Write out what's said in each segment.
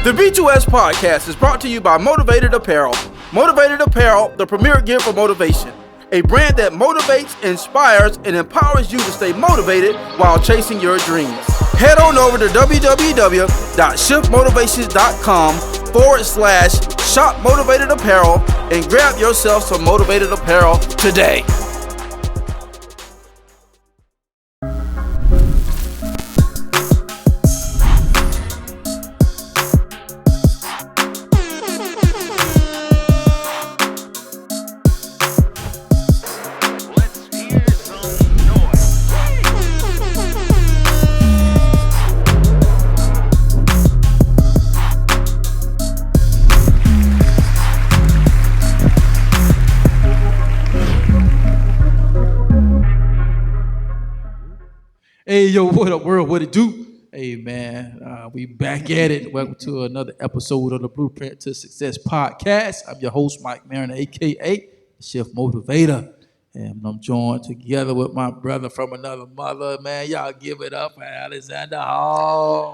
The B2S podcast is brought to you by Motivated Apparel. Motivated Apparel, the premier gear for motivation. A brand that motivates, inspires, and empowers you to stay motivated while chasing your dreams. Head on over to www.shiftmotivations.com/shop motivated apparel and grab yourself some motivated apparel today. Hey, yo, what up, world? What it do? Hey, man, we back at it. Welcome to another episode of the Blueprint to Success podcast. I'm your host, Mike Marin, a.k.a. Shift Motivator. And I'm joined together with my brother from another mother. Man, y'all give it up for Alxndr Hall.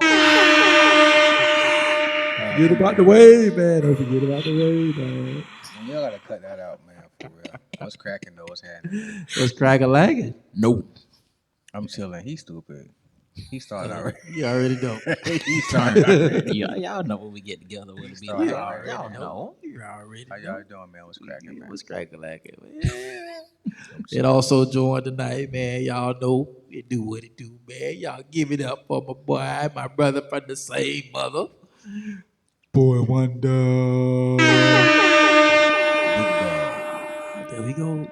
Forget about the way, man. Don't forget about the way, man. Y'all gotta cut that out, man, for real. What's cracking though? What's happening? What's crack-a-lagging? Nope. I'm chilling. He's stupid. He started already. You already know. He started already. Y'all know when we get together with the Started BTS. already. Y'all know. You already How know. y'all doing, man? What's cracking, man? What's crack-a-lacking, man? It also joined tonight, man. Y'all know it do what it do, man. Y'all give it up for my boy, my brother from the same mother. Boy Wonda. There we go.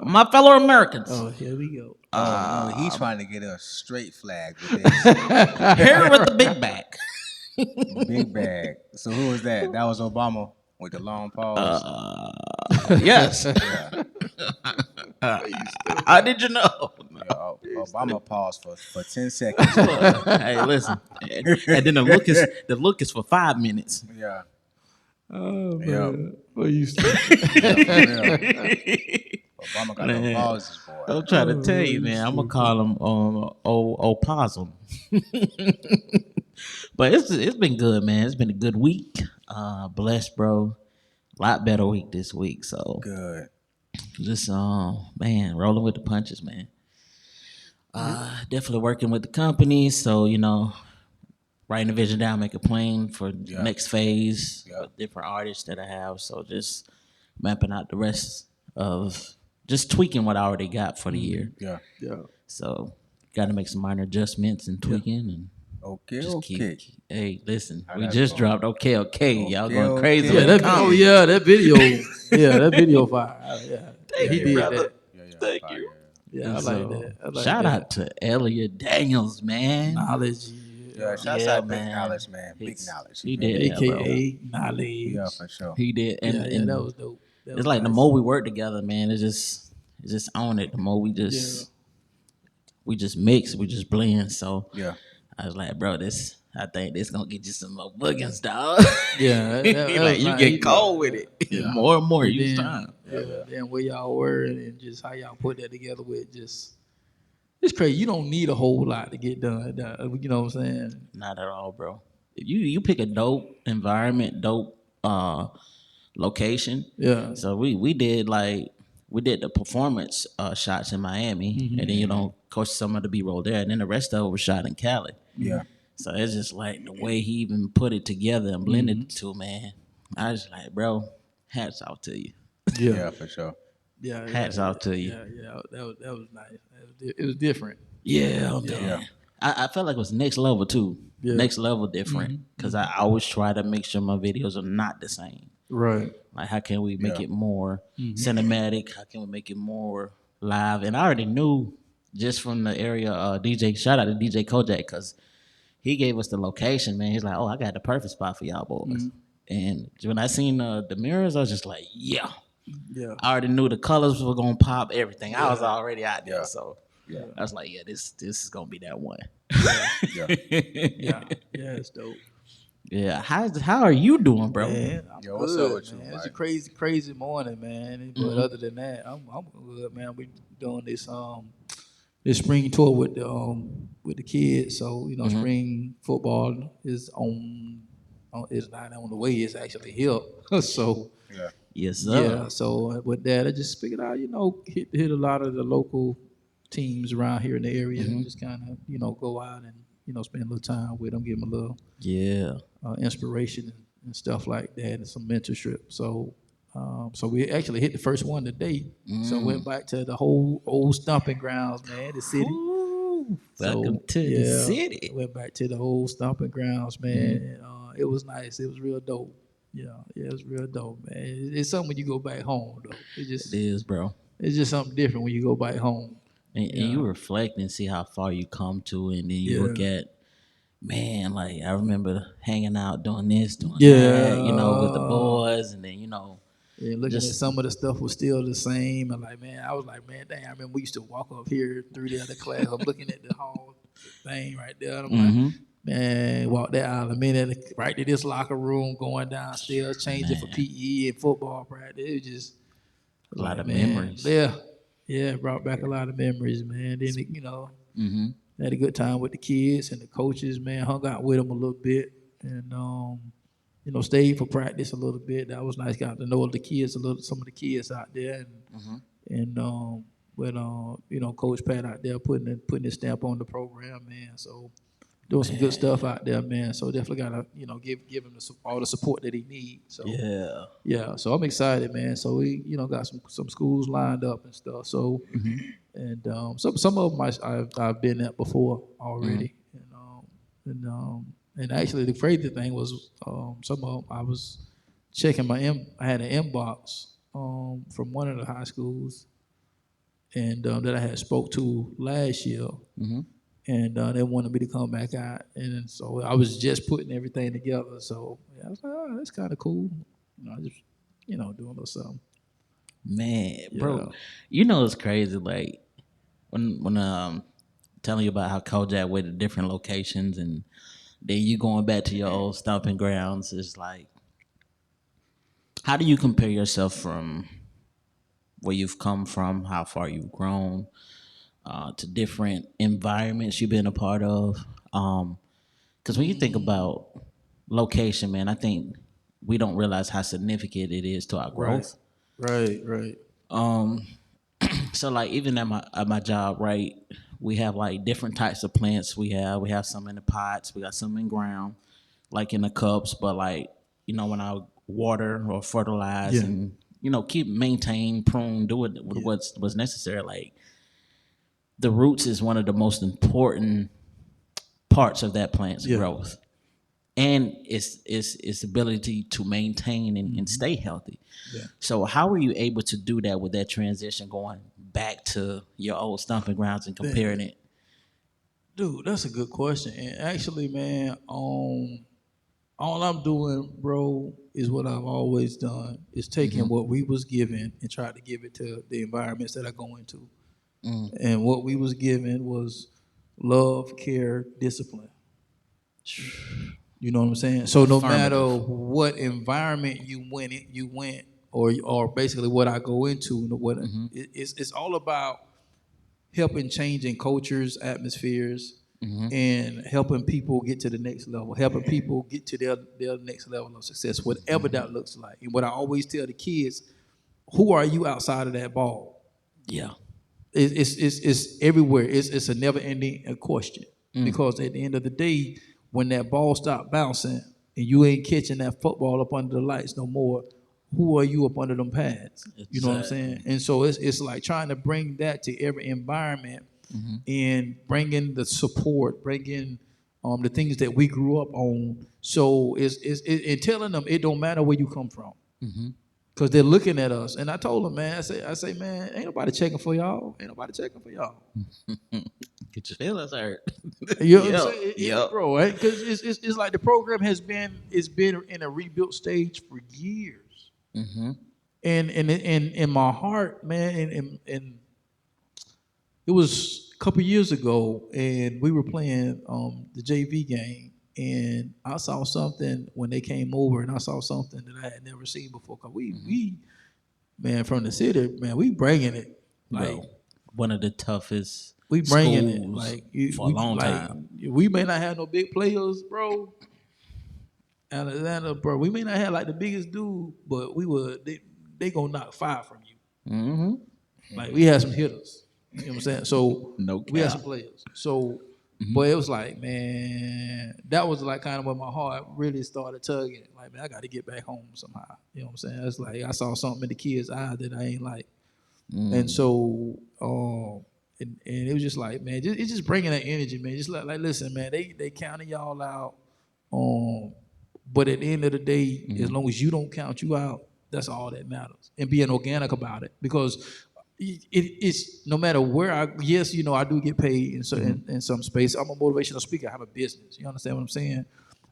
My fellow Americans, Oh, here we go. No, he's trying to get a straight flag with this here with the big bag. big bag. So who was that? That was Obama with the long pause. Yes. Yeah. How did you know? Yeah, Obama paused for 10 seconds. Hey, listen. And then the look is for 5 minutes. Yeah. Oh, man. Yeah. What you say? Obama got no pauses, boy. I'm trying to tell you, man. I'm gonna call him opossum. But it's been good, man. It's been a good week. Blessed, bro. Lot better week this week. So Good. just man, rolling with the punches, man. Definitely working with the company. So, writing the vision down, make a plan for the next phase with different artists that I have. So just mapping out the rest of just tweaking what I already got for the year. Yeah. Yeah. So got to make some minor adjustments and tweaking and Okay, just okay. Hey, listen, How we that's just going? dropped Y'all Okay, going crazy. okay. with the That comments. video. That video fire. He did brother. that. Yeah, Thank fire, you. Yeah, I And like so, that. I like shout that. out to Elliot Daniels, man. Knowledge. Yeah, shouts Yeah, out Big man. Knowledge, man. Big He's- Knowledge. he did. Yeah, bro. AKA Knowledge. Yeah, for sure. He did, and, Yeah, and that was dope. That it's was like the nice. more we work together, man, it's just on it. The more we just mix, we just blend. So Yeah. I was like, bro, I think this gonna get you some more boogans, dog. Yeah, that Like, was you nice. get cold with it. More and more each time. Then where y'all were and just how y'all put that together with it's crazy. You don't need a whole lot to get done. You know what I'm saying? Not at all, bro. If you pick a dope environment, dope location. Yeah. So we did the performance shots in Miami, and then of course some of the B-roll there, and then the rest of it was shot in Cali. Yeah. So it's just like the way he even put it together and blended the two, man. I was like, bro, hats off to you. Yeah, for sure. Yeah. Hats off to you. Yeah. That was nice. It was different. Yeah, man. I felt like it was next level too. Yeah. Next level different. Because I always try to make sure my videos are not the same. Right. Like, how can we make it more cinematic? How can we make it more live? And I already knew just from the area, shout out to DJ Kojak, because he gave us the location, man. He's like, oh, I got the perfect spot for y'all boys. And when I seen the mirrors, I was just like, yeah. I already knew the colors were going to pop, everything. I was already out there. So I was like, yeah, this is going to be that one. Yeah. It's dope. Yeah, how are you doing, bro? Man, I'm Yo, what's good, up with you, man. Mike? It's a crazy morning, man. But other than that, I'm good, man. We doing this the spring tour with the kids. So spring football is is not on the way. It's actually here. So Yeah. Yes, sir. yeah. So with that, I just figured out hit a lot of the local teams around here in the area and just kind of go out and spend a little time with them, give them a little Yeah. inspiration and stuff like that, and some mentorship. So we actually hit the first one today. So went back to the whole old stomping grounds, man, the city. Ooh, So, welcome to the city. Went back to the old stomping grounds, man. And, it was nice. It was real dope. Yeah, it was real dope, man. It's something when you go back home, though. It is, bro. It's just something different when you go back home. And you reflect and see how far you come to, and then you look at, man, like I remember hanging out doing this, doing that, with the boys, and then and looking at some of the stuff was still the same. And I was like, man, dang, I remember we used to walk up here through the other class. I'm looking at the hall thing right there. And I'm like, man, walk that aisle a minute, right to this locker room, going downstairs, changing for PE and football practice. It was just a lot of memories. Yeah. Yeah, it brought back a lot of memories, man. Then, had a good time with the kids and the coaches, man. Hung out with them a little bit and, stayed for practice a little bit. That was nice. Got to know the kids some of the kids out there. With Coach Pat out there putting his stamp on the program, man. So doing some good stuff out there, man. So definitely gotta, give him all the support that he needs. So yeah. So I'm excited, man. So we, got some schools lined up and stuff. So and some of them I've been at before already, and actually the crazy thing was some of them I was checking I had an inbox from one of the high schools, and that I had spoke to last year. And they wanted me to come back out, and so I was just putting everything together. So I was like, oh, that's kind of cool. Just doing a little something. Man, bro, it's crazy. Like when telling you about how Kojak went to different locations, and then you going back to your old stomping grounds. It's like, how do you compare yourself from where you've come from, how far you've grown? To different environments you've been a part of. Because when you think about location, man, I think we don't realize how significant it is to our growth. Right. So like even at my job, right, we have like different types of plants. We have some in the pots, we got some in ground, like in the cups, but like, when I water or fertilize and, maintain, prune, do it with what's necessary, like the roots is one of the most important parts of that plant's growth, and its ability to maintain and stay healthy. Yeah. So how were you able to do that with that transition going back to your old stomping grounds and comparing it? Dude, that's a good question. And actually, man, all I'm doing, bro, is what I've always done, is taking what we was given and try to give it to the environments that I go into. And what we was given was love, care, discipline. You know what I'm saying? So no matter what environment you went, or basically what I go into, it's all about helping changing cultures, atmospheres, and helping people get to the next level, helping people get to their next level of success, whatever that looks like. And what I always tell the kids, who are you outside of that ball? Yeah. It's everywhere. It's a never-ending question, because at the end of the day, when that ball stop bouncing and you ain't catching that football up under the lights no more, who are you up under them pads? You know what I'm saying? And so it's like trying to bring that to every environment, and bringing the support, bringing the things that we grew up on. So it's telling them it don't matter where you come from. Because they're looking at us. And I told them, man, I say, man, ain't nobody checking for y'all. Get your feelings hurt. You know what I'm saying? Bro, right? Because it's like the program has been in a rebuilt stage for years. And in my heart, man, and it was a couple years ago, and we were playing the JV game. And I saw something when they came over, and I saw something that I had never seen before. Cause we man, from the city, man, we bringing it. Like, one of the toughest we bringing it schools like for a long time. We may not have no big players, bro. Atlanta, bro. We may not have like the biggest dude, but they gonna knock 5 from you. Mm-hmm. Like we had some hitters. You know what I'm saying? So No we had cap. some players. So, but it was like, man, that was like kind of when my heart really started tugging. Like, man, I got to get back home somehow. You know what I'm saying? It's like I saw something in the kids' eyes that I ain't like, and so, and it was just like, man, it's just bringing that energy, man. Just like listen, man, they counting y'all out, but at the end of the day, as long as you don't count you out, that's all that matters. And being organic about it, because it's no matter where I do get paid in some space. I'm a motivational speaker. I have a business. You understand what I'm saying?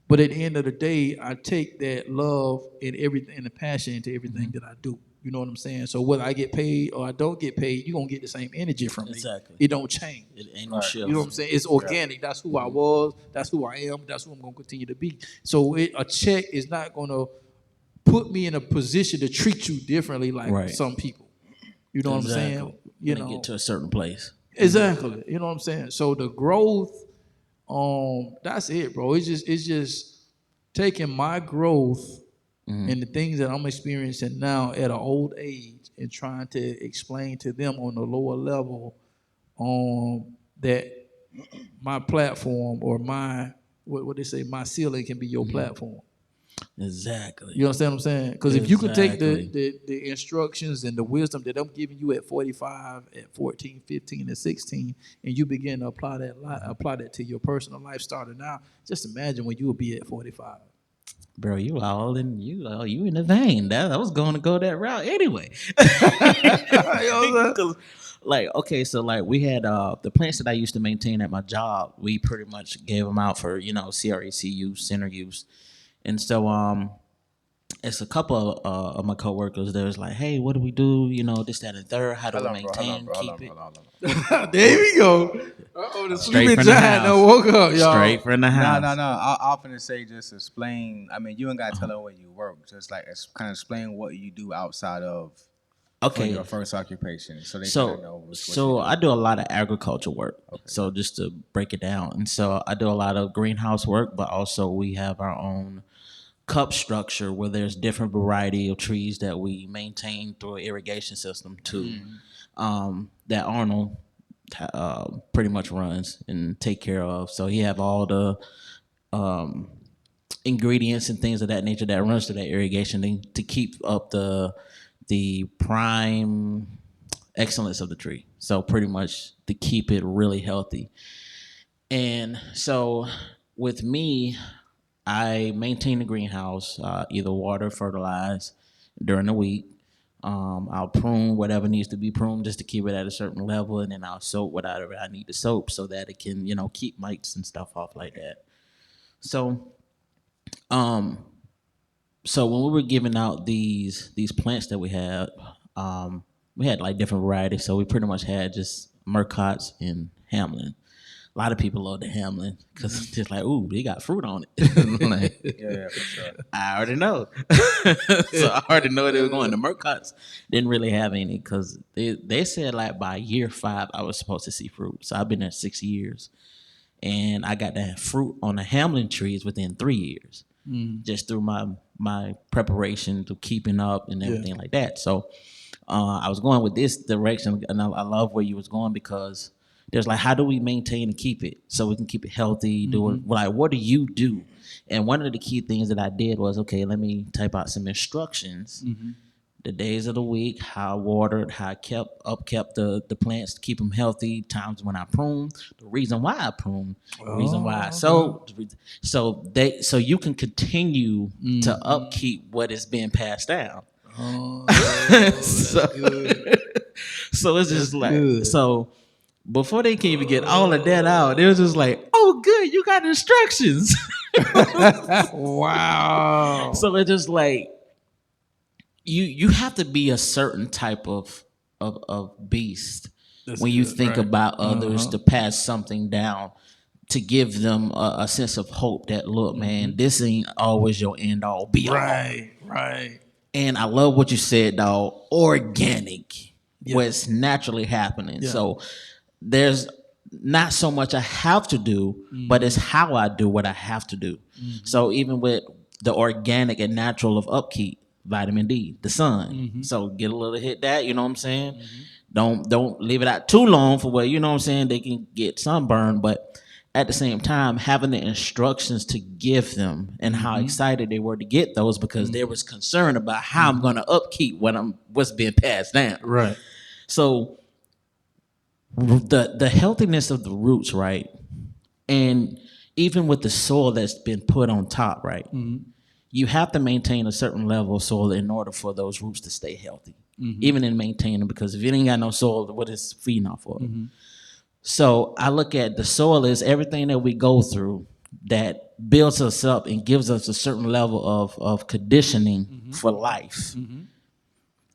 But at the end of the day, I take that love and everything and the passion into everything that I do. You know what I'm saying? So whether I get paid or I don't get paid, you're gonna get the same energy from me. Exactly. It don't change. It ain't no shift. You know what I'm saying? It's organic. That's who I was. That's who I am. That's who I'm gonna continue to be. So a check is not gonna put me in a position to treat you differently like some people. You know what I'm saying? You know, get to a certain place. Exactly. You know what I'm saying? So the growth, that's it, bro. It's just taking my growth and the things that I'm experiencing now at an old age and trying to explain to them on the lower level that my platform or my what they say, my ceiling can be your platform. Exactly. You understand what I'm saying? Because if you can take the instructions and the wisdom that I'm giving you at 45, at 14, 15, and 16, and you begin to apply that to your personal life starting now, just imagine when you will be at 45. Bro, you in the vein. I was going to go that route anyway. Because, we had the plants that I used to maintain at my job. We pretty much gave them out for CRAC use, center use. And so it's a couple of my coworkers that was like, hey, what do we do? This, that, and third. How do we maintain, keep it? There we go. The sleeping giant done woke up, y'all. Straight from the house. No. I often say just explain. I mean, you ain't got to tell them where you work. Just like kind of explain what you do outside of for your first occupation. So they kind of know what you do. I do a lot of agriculture work. Okay. So just to break it down. And so I do a lot of greenhouse work, but also we have our own cup structure where there's different variety of trees that we maintain through an irrigation system too. That Arnold pretty much runs and take care of. So he have all the ingredients and things of that nature that runs through that irrigation thing to keep up the prime excellence of the tree. So pretty much to keep it really healthy. And so with me, I maintain the greenhouse, either water, fertilize during the week. I'll prune whatever needs to be pruned just to keep it at a certain level, and then I'll soak whatever I need to soak so that it can, keep mites and stuff off like that. So, so when we were giving out these plants that we had like different varieties. So we pretty much had just Murcots and Hamlin. A lot of people love the Hamlin because it's just like, ooh, they got fruit on it. Like, yeah, for sure. I already know. So I already know they were going. The Murcots didn't really have any because they said like by year 5 I was supposed to see fruit. So I've been there 6 years. And I got that fruit on the Hamlin trees within 3 years. Just through my preparation to keeping up and everything like that. So I was going with this direction, and I love where you was going because there's like, how do we maintain and keep it so we can keep it healthy? What do you do? And one of the key things that I did was, okay, let me type out some instructions. The days of the week, how I watered, how I kept the plants to keep them healthy, times when I prune, the reason why I prune, the reason why I sowed, so you can continue to upkeep what is being passed down. So it's just like good. So before they can even get all of that out, it was just like, oh, good, you got instructions. Wow. So it's just like, you have to be a certain type of beast. That's when you think about others to pass something down, to give them a sense of hope that, look, man, this ain't always your end all be all. Right. And I love what you said, dog. Organic, what's naturally happening. So there's not so much I have to do, but it's how I do what I have to do. So even with the organic and natural of upkeep, vitamin D, the sun. So get a little hit that, you know what I'm saying? Don't leave it out too long for where, you know what I'm saying, they can get sunburned, but at the same time, having the instructions to give them and how excited they were to get those because they was concerned about how I'm going to upkeep what's being passed down. Right. So the healthiness of the roots, right? And even with the soil that's been put on top, right? You have to maintain a certain level of soil in order for those roots to stay healthy, even in maintaining, because if you ain't got no soil, what is feeding off of? So I look at the soil as everything that we go through that builds us up and gives us a certain level of conditioning for life.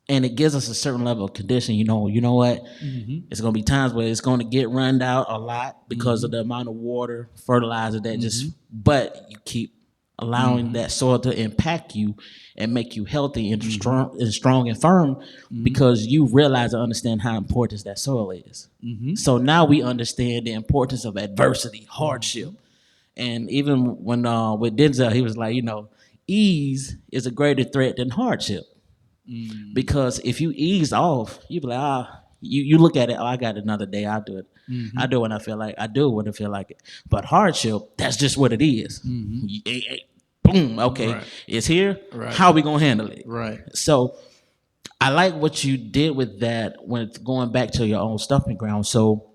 And it gives us a certain level of conditioning. You know what? It's going to be times where it's going to get run out a lot because of the amount of water, fertilizer that but you keep allowing that soil to impact you and make you healthy and strong and firm because you realize and understand how important that soil is. So now we understand the importance of adversity, hardship. And even when with Denzel, he was like, ease is a greater threat than hardship. Because if you ease off, you be like, you look at it, I got another day, I'll do it. I do it when I feel like I do it when I feel like it. But hardship, that's just what it is. Boom, okay, right. It's here. Right. How are we gonna handle it? Right. So I like what you did with that when it's going back to your own stomping ground. So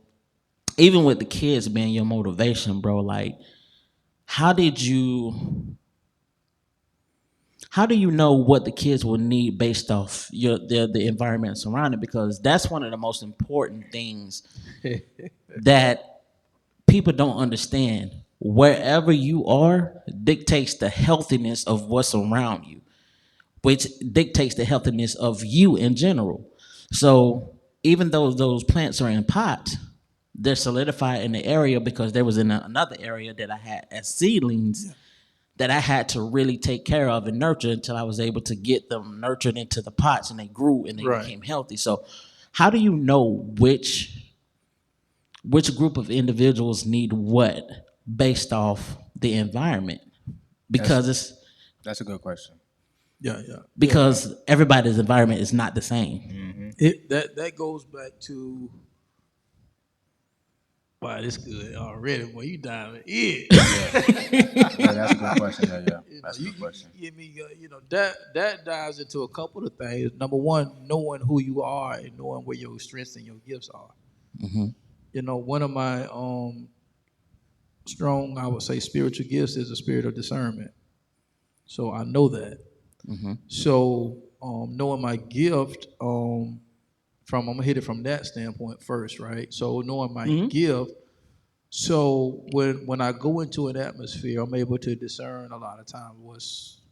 even with the kids being your motivation, bro, like how do you know what the kids will need based off the environment surrounding? Because that's one of the most important things that people don't understand. Wherever you are dictates the healthiness of what's around you, which dictates the healthiness of you in general. So even though those plants are in pots, they're solidified in the area because there was in another area that I had as seedlings that I had to really take care of and nurture until I was able to get them nurtured into the pots and they grew and they became healthy. So how do you know which group of individuals need what based off the environment? Because that's a good question. Yeah. Because everybody's environment is not the same. That goes back to wow, this good already. Boy, you diving in. Yeah, that's a good question. Yeah. That's a good question. You give me, that dives into a couple of things. Number one, knowing who you are and knowing where your strengths and your gifts are. One of my strong, I would say, spiritual gifts is a spirit of discernment. So I know that. So knowing my gift, I'm gonna hit it from that standpoint first, right? So knowing my gift, so when I go into an atmosphere, I'm able to discern a lot of times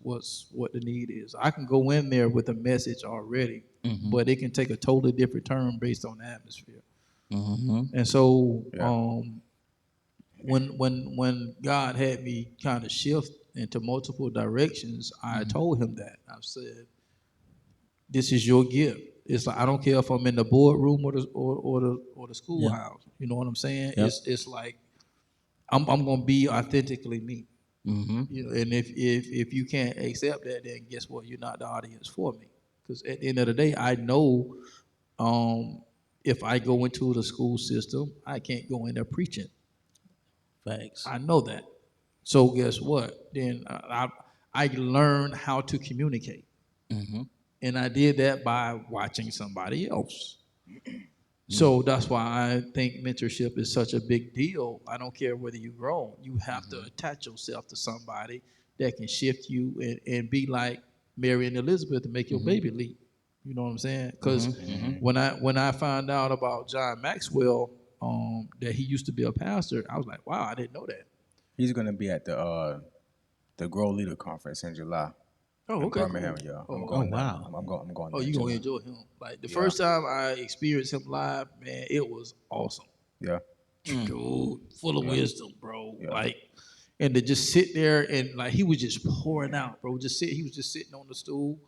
what the need is. I can go in there with a message already, but it can take a totally different turn based on the atmosphere. And so when God had me kind of shift into multiple directions, I told him that. I said, this is your gift. It's like I don't care if I'm in the boardroom or the schoolhouse. You know what I'm saying? Yep. It's like I'm gonna be authentically me. And if you can't accept that, then guess what? You're not the audience for me. Because at the end of the day, I know if I go into the school system, I can't go in there preaching. Facts. I know that. So guess what? Then I learned how to communicate. And I did that by watching somebody else. So that's why I think mentorship is such a big deal. I don't care whether you're grown. You have to attach yourself to somebody that can shift you and be like Mary and Elizabeth to make your baby leap. You know what I'm saying? Because when I found out about John Maxwell, that he used to be a pastor, I was like, wow, I didn't know that. He's going to be at the Grow Leader Conference in July. Oh, okay. Birmingham, cool. Yeah. I'm going. Wow. I'm going. Oh, you're gonna enjoy him. Like the first time I experienced him live, man, it was awesome. Yeah. Dude, full of wisdom, bro. Yeah. Like, and to just sit there and like he was just pouring out, bro. He was just sitting on the stool,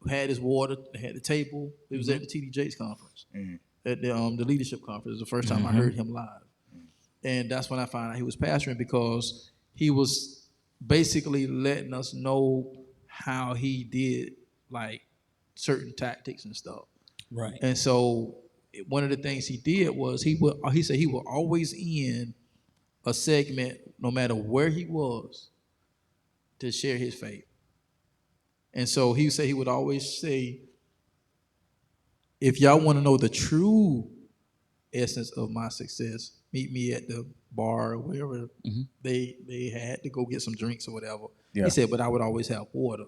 had his water, had the table. It was at the TD Jakes conference, at the leadership conference. It was the first time I heard him live. And that's when I found out he was pastoring, because he was basically letting us know how he did like certain tactics and stuff. Right. And so one of the things he did was he said he would always end a segment, no matter where he was, to share his faith. And so he said he would always say, if y'all want to know the true essence of my success, meet me at the bar or wherever they had to go get some drinks or whatever. Yeah. He said, but I would always have water.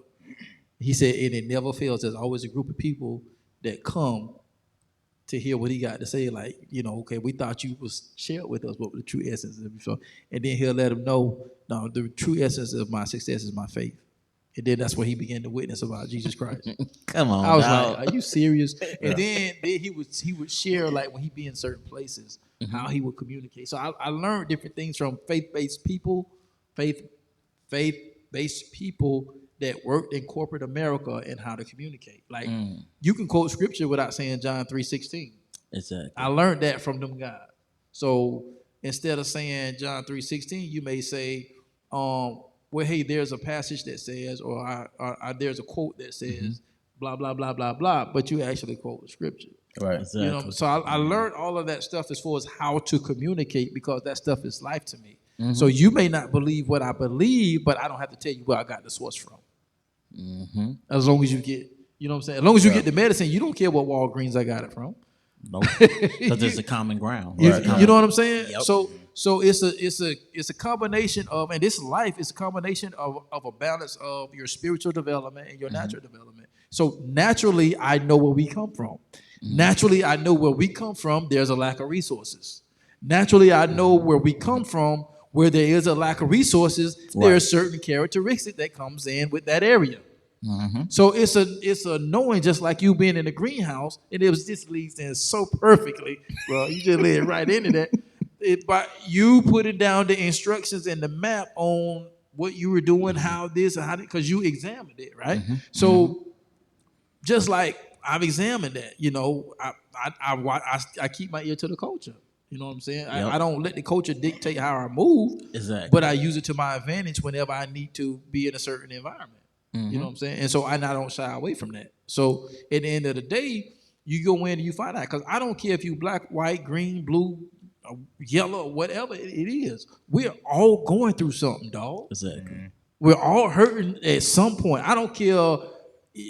He said, and it never fails. There's always a group of people that come to hear what he got to say. Like, okay, we thought you was shared with us what the true essence is. And then he'll let them know, no, the true essence of my success is my faith. And then that's where he began to witness about Jesus Christ. Come on, I was like, are you serious? And then he would share, like, when he be in certain places, how he would communicate. So I learned different things from faith-based people that worked in corporate America and how to communicate. Like, you can quote scripture without saying John 3:16. Exactly. I learned that from them guys. So instead of saying John 3:16, you may say, well, hey, there's a passage that says, or there's a quote that says, blah, blah, blah, blah, blah, but you actually quote the scripture. Right. Exactly. So I learned all of that stuff as far as how to communicate, because that stuff is life to me. So you may not believe what I believe, but I don't have to tell you where I got the source from. As long as you get, you know what I'm saying? As long as you get the medicine, you don't care what Walgreens I got it from. Nope. Because it's a common ground. You know what I'm saying? Yep. So it's a combination of, and this life is a combination of a balance of your spiritual development and your natural development. So naturally, I know where we come from. Naturally, I know where we come from, there's a lack of resources. Naturally, I know where we come from, where there is a lack of resources, there are certain characteristics that comes in with that area. So it's a knowing, just like you being in the greenhouse, and this leads in so perfectly. Well, you just led right into that. But you putting down the instructions and the map on what you were doing, how this, and how that, because you examined it, right? So just like I've examined that, I keep my ear to the culture. You know what I'm saying? Yep. I don't let the culture dictate how I move. Exactly. But I use it to my advantage whenever I need to be in a certain environment. You know what I'm saying? And so I don't shy away from that. So at the end of the day, you go in and you find out. Because I don't care if you black, white, green, blue, yellow, whatever it is. We're all going through something, dog. Exactly. We're all hurting at some point. I don't care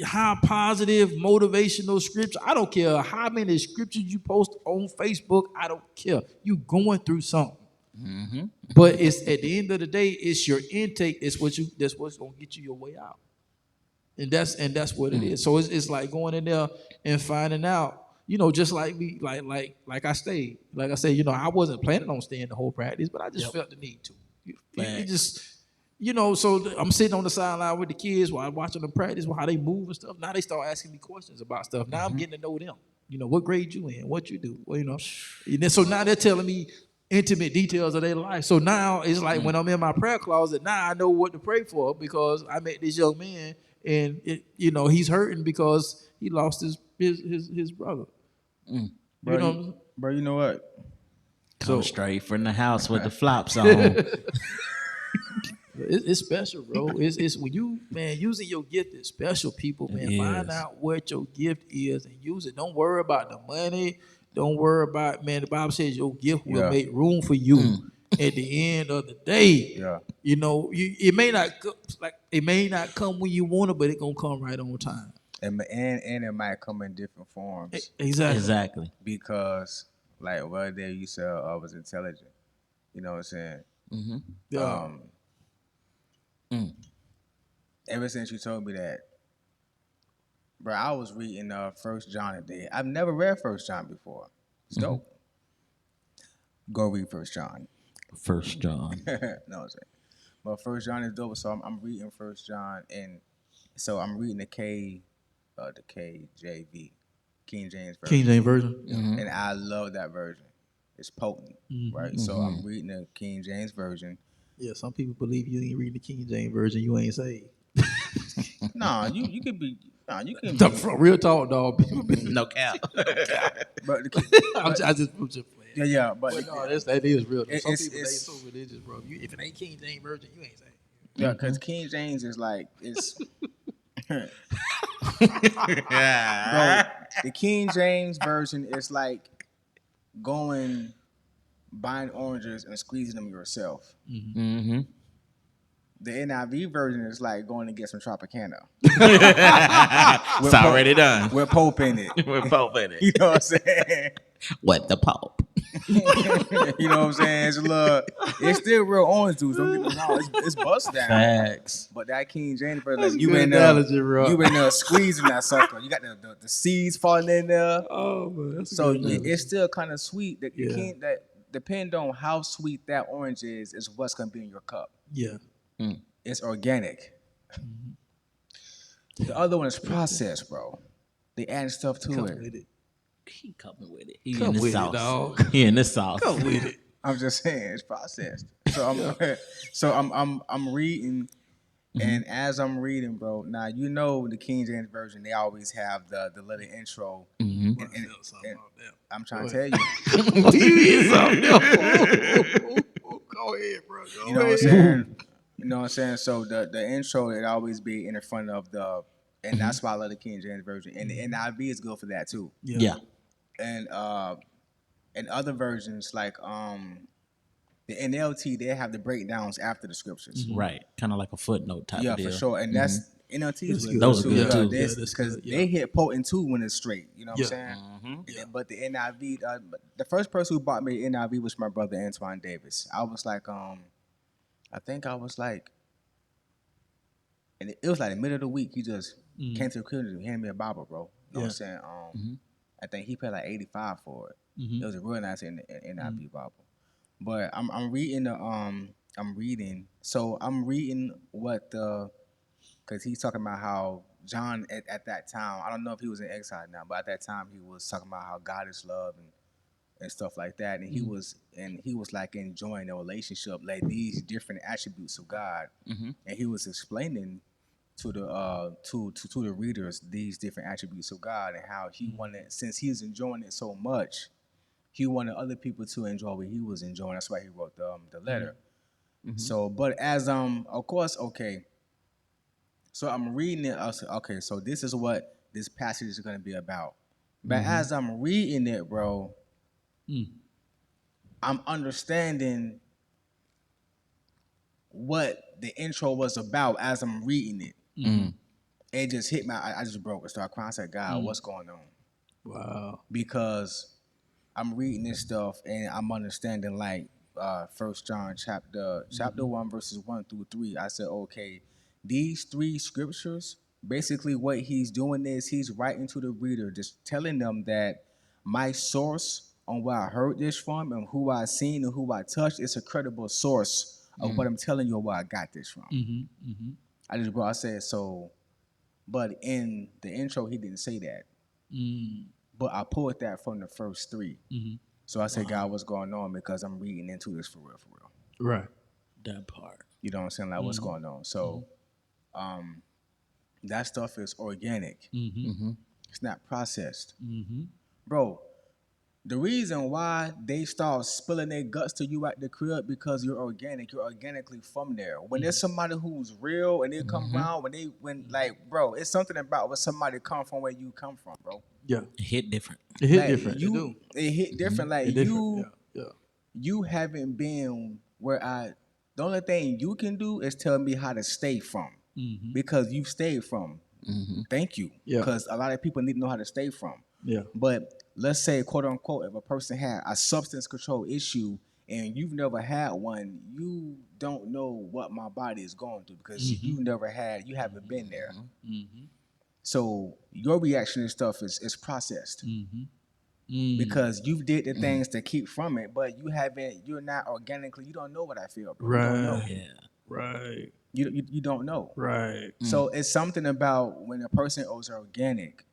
how positive, motivational scripture. I don't care how many scriptures you post on Facebook. I don't care. You going through something. But it's at the end of the day, it's your intake. That's what's gonna get you your way out. And that's what it is. So it's like going in there and finding out. Just like we like I say, I wasn't planning on staying the whole practice, but I just felt the need to. It just. So I'm sitting on the sideline with the kids while I'm watching them practice, how they move and stuff. Now they start asking me questions about stuff. Now I'm getting to know them. What grade you in, what you do, And then, so now they're telling me intimate details of their life. So now it's like when I'm in my prayer closet, now I know what to pray for, because I met this young man and he's hurting because he lost his brother. Bro, you know what? Come straight from the house with the flops on. It's special, bro. It's when you, man, using your gift is special, people, man. Find out what your gift is and use it. Don't worry about the money. Don't worry about, man, the Bible says your gift will make room for you at the end of the day. Yeah. It may not come when you want it, but it's gonna come right on time. And it might come in different forms. Exactly. Because like one day you said I was intelligent. You know what I'm saying? Ever since you told me that, bro, I was reading 1 John a day. I've never read 1 John before. It's dope. Go read 1 John. 1 John. No, I'm saying. But 1 John is dope, so I'm reading 1 John, and so I'm reading the KJV, King James Version. King James Version. And I love that version. It's potent, right? So I'm reading the King James Version. Yeah, some people believe you ain't reading the King James Version, you ain't saved. No, you can be. No, you can. Real talk, dog. No cap. But I'm just playing. Yeah, but no, that is real. Some people they it's so religious, bro. If it ain't King James version, you ain't saying. yeah, because King James is like it's. Bro, the King James version is like going buying oranges and squeezing them yourself. Mm-hmm. The NIV version is like going to get some Tropicana. It's already done. With Pope in it. With Pope in it. You know what I'm saying? What the Pope? You know what I'm saying? It's still real orange juice. Don't get me wrong. It's bust down. Facts. But that King James version, That's like a good analogy, bro. you been there squeezing that sucker. You got the seeds falling in there. Oh man, that's So it's still kind of sweet. That you Yeah. can't. That depend on how sweet that orange is what's gonna be in your cup. Yeah. It's organic. The other one is processed, bro. They add stuff to it. With it. He coming with it. He Come in the with sauce. it, dog. He in the sauce. Come with it. I'm just saying it's processed. So I'm reading, and as I'm reading, bro. Now you know the King James version. They always have the little intro. And I'm trying to tell you. Go ahead, bro. You know what I'm saying? You know what I'm saying? So the intro it always be in the front of the, and that's why I love the King James version. And the NIV is good for that too. Yeah. And other versions like the NLT, they have the breakdowns after the scriptures. Right. Kind of like a footnote type of deal. Yeah, for sure. And that's NLT is good. Those are good too. Because they hit potent too when it's straight. You know what I'm saying? Mm-hmm. But the NIV, the first person who bought me the NIV was my brother Antoine Davis. I was like, I think I was like, and it was like the middle of the week. He just came to the crib and handed me a Bible, bro. You know what I'm saying? I think he paid like $85 for it. It was a real nice NIV Bible. But I'm reading what because he's talking about how John at that time, I don't know if he was in exile now, but at that time he was talking about how God is love and stuff like that, and he was like enjoying the relationship, like these different attributes of God, and he was explaining to the to the readers these different attributes of God and how he wanted, since he's enjoying it so much, he wanted other people to enjoy what he was enjoying. That's why he wrote the letter. So, but as of course, okay. So I'm reading it. I said, okay, so this is what this passage is going to be about. But as I'm reading it, bro, I'm understanding what the intro was about as I'm reading it. It just hit me. I just broke and started crying. I said, God, what's going on? Wow. Because I'm reading this stuff and I'm understanding like 1 John chapter 1 verses 1 through 3. I said, okay, these 3 scriptures, basically what he's doing is he's writing to the reader, just telling them that my source on where I heard this from and who I seen and who I touched is a credible source of what I'm telling you, where I got this from. I said, so, but in the intro, he didn't say that. But I pulled that from the first 3. So I said, God, what's going on? Because I'm reading into this for real. Right. That part. You know what I'm saying? Like, what's going on? So, that stuff is organic. It's not processed. Bro, the reason why they start spilling their guts to you at the crib because you're organic. You're organically from there. When there's somebody who's real and they come around, bro, it's something about when somebody come from where you come from, bro. Yeah. It hit different. It hit Like, different. It hit different. Like, you haven't been where the only thing you can do is tell me how to stay from. Because you've stayed from. Thank you. Because a lot of people need to know how to stay from. Yeah. But let's say, quote unquote, if a person had a substance control issue and you've never had one, you don't know what my body is going through because you haven't been there. So your reaction to stuff is processed. Because you did the things to keep from it, but you're not organically, you don't know what I feel, bro. Right. You don't know. Yeah. Right. You don't know. Right. So it's something about when a person is organic,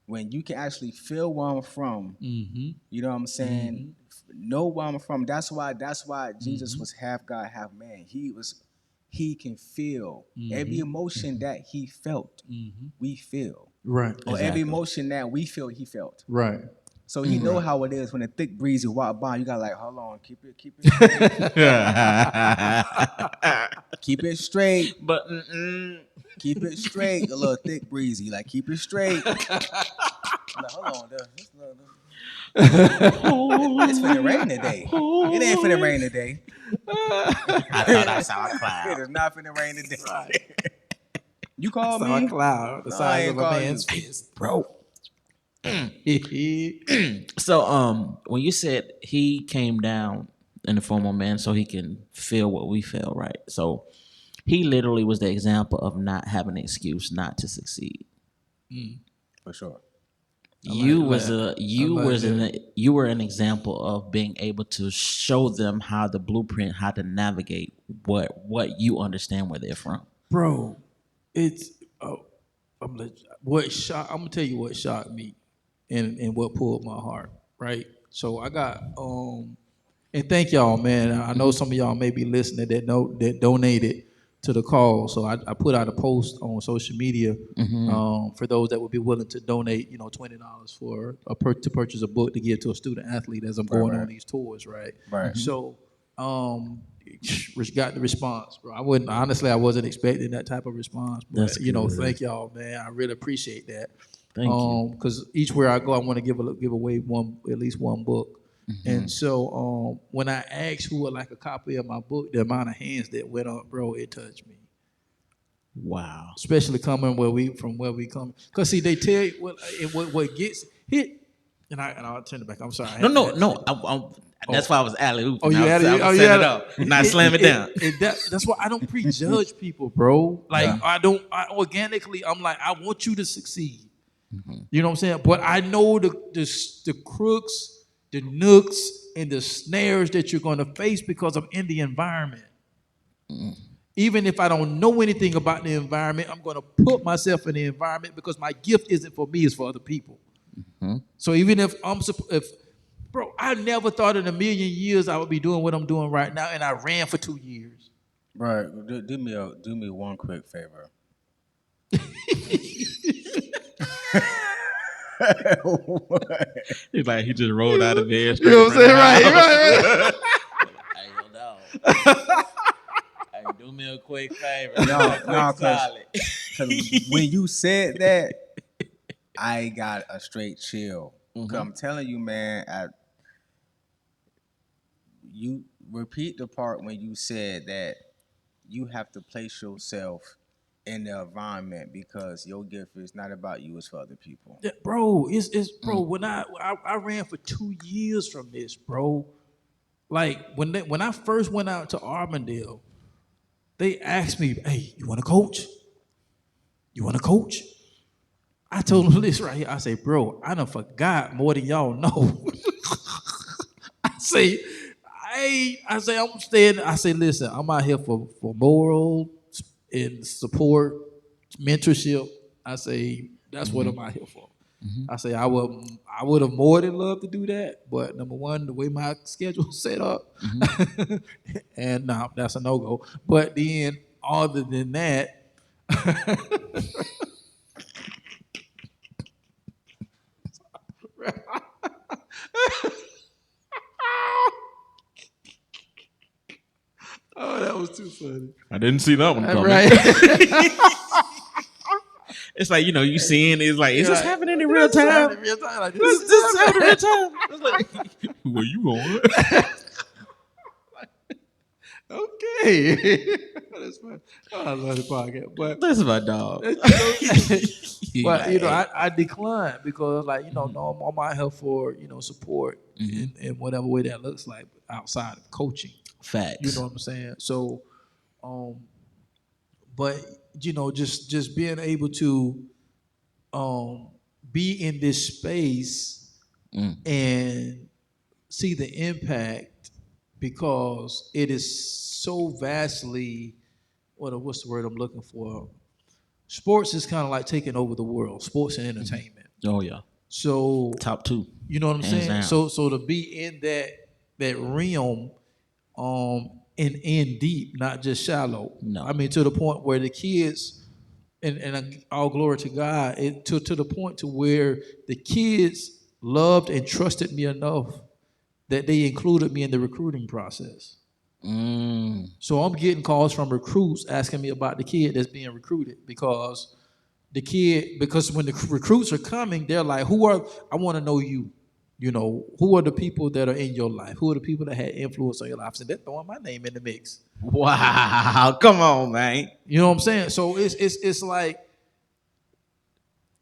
when you can actually feel where I'm from, you know what I'm saying? Know where I'm from. That's why Jesus was half God, half man. He can feel every emotion that he felt, we feel. Right. Or every emotion that we feel, he felt. Right. So he know how it is when a thick breezy walk by. You got like, hold on, keep it straight. Keep it straight. But Keep it straight. A little thick breezy, like keep it straight. Like, hold on, it's finna rain today. It ain't finna rain today. I thought I saw a cloud. It is not finna rain today. You call Saw me? a cloud the No, I size ain't of a call man's you. fist, bro. So when you said he came down in the form of man so he can feel what we feel, right? So he literally was the example of not having an excuse not to succeed. For sure. You were an example of being able to show them how the blueprint, how to navigate what you understand where they're from. Bro, it's I'm gonna tell you what shocked me and what pulled my heart, right? So I got and thank y'all, man. I know some of y'all may be listening that donated to the cause. So I put out a post on social media for those that would be willing to donate, $20 for to purchase a book to give to a student athlete as I'm going on these tours, right? Right. So got the response, bro. I wasn't expecting that type of response, but That's good. thank y'all, man. I really appreciate that. Thank you. Because each where I go, I want to give away at least one book. And so when I asked who would like a copy of my book, the amount of hands that went up, bro, it touched me. Wow. Especially coming from where we come. Because see, they tell you what gets hit. And I'll turn it back. I'm sorry. No. That's why I was alley-ooping. Oh, you I was setting it up, not slam it down. That's why I don't prejudge people, bro. Like I organically, I'm like, I want you to succeed. You know what I'm saying? But I know the crooks, the nooks, and the snares that you're going to face because I'm in the environment. Even if I don't know anything about the environment, I'm going to put myself in the environment because my gift isn't for me, it's for other people. So even if bro, I never thought in a million years I would be doing what I'm doing right now, and I ran for 2 years. Right. Do me one quick favor. He's like, he just rolled out of bed. You know what I'm saying? Right. Hey, yo, dog. Hey, do me a quick favor. No, because when you said that, I got a straight chill. I'm telling you, man, you repeat the part when you said that you have to place yourself in the environment because your gift is not about you, it's for other people. Yeah, bro, it's bro. When I ran for 2 years from this, bro. Like when I first went out to Armandale, they asked me, "Hey, you want to coach? You want to coach?" I told them this right here. I say, "Bro, I done forgot more than y'all know." I say, I'm staying. I say, listen, I'm out here for moral and support, mentorship. I say that's what I'm out here for. I say I would have more than loved to do that, but number one, the way my schedule's set up, and no, that's a no go. But then, other than that. Oh, that was too funny. I didn't see that one coming. Right. It's like, you seeing, it's like, is this happening in real time? In real time. Like, This is happening in real time. It's like, where you going? Okay. That's fine. Oh, I love the podcast. But That's my dog. but I declined because no, I'm out here for support in whatever way that looks like outside of coaching. Facts. You know what I'm saying? So, but just being able to be in this space and see the impact because it is so vastly what's the word I'm looking for? Sports is kind of like taking over the world, sports and entertainment. Oh yeah. So top two. You know what I'm Hands saying? down. So to be in that realm and in deep, not just shallow. No. I mean to the point where the kids and all glory to God, to the point to where the kids loved and trusted me enough that they included me in the recruiting process. So I'm getting calls from recruits asking me about the kid that's being recruited because when the recruits are coming, they're like, I want to know you. You know, who are the people that are in your life? Who are the people that had influence on your life? So they're throwing my name in the mix. Wow, come on, man. You know what I'm saying? So it's like,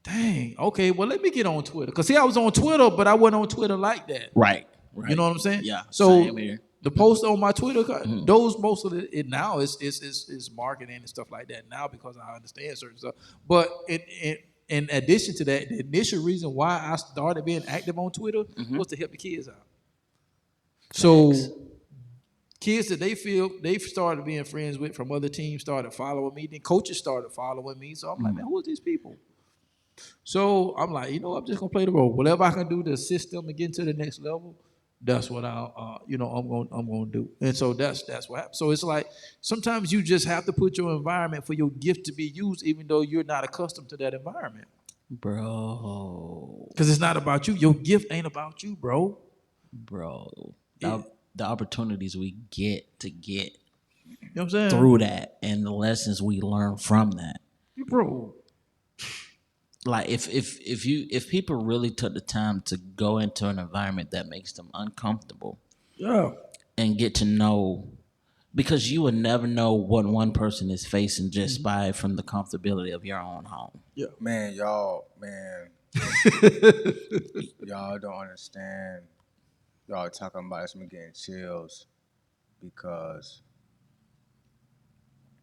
dang, okay, well, let me get on Twitter. Because see, I was on Twitter, but I wasn't on Twitter like that. Right. You know what I'm saying? Yeah. So same here. the post on my Twitter, those most of it now is marketing and stuff like that now because I understand certain stuff. But in addition to that, the initial reason why I started being active on Twitter was to help the kids out. So kids that they've started being friends with from other teams started following me. Then coaches started following me. So I'm like, man, who are these people? So I'm like, I'm just gonna play the role. Whatever I can do to assist them and get to the next level, that's what I'm gonna do. And so that's what happens. So it's like sometimes you just have to put your environment for your gift to be used, even though you're not accustomed to that environment. Bro. Because it's not about you. Your gift ain't about you, bro. The opportunities we get to get You know what I'm saying? through that and the lessons we learn from that. Bro. Like if people really took the time to go into an environment that makes them uncomfortable, and get to know, because you would never know what one person is facing just by from the comfortability of your own home. Yeah, Man, y'all don't understand. Y'all talking about this, me getting chills because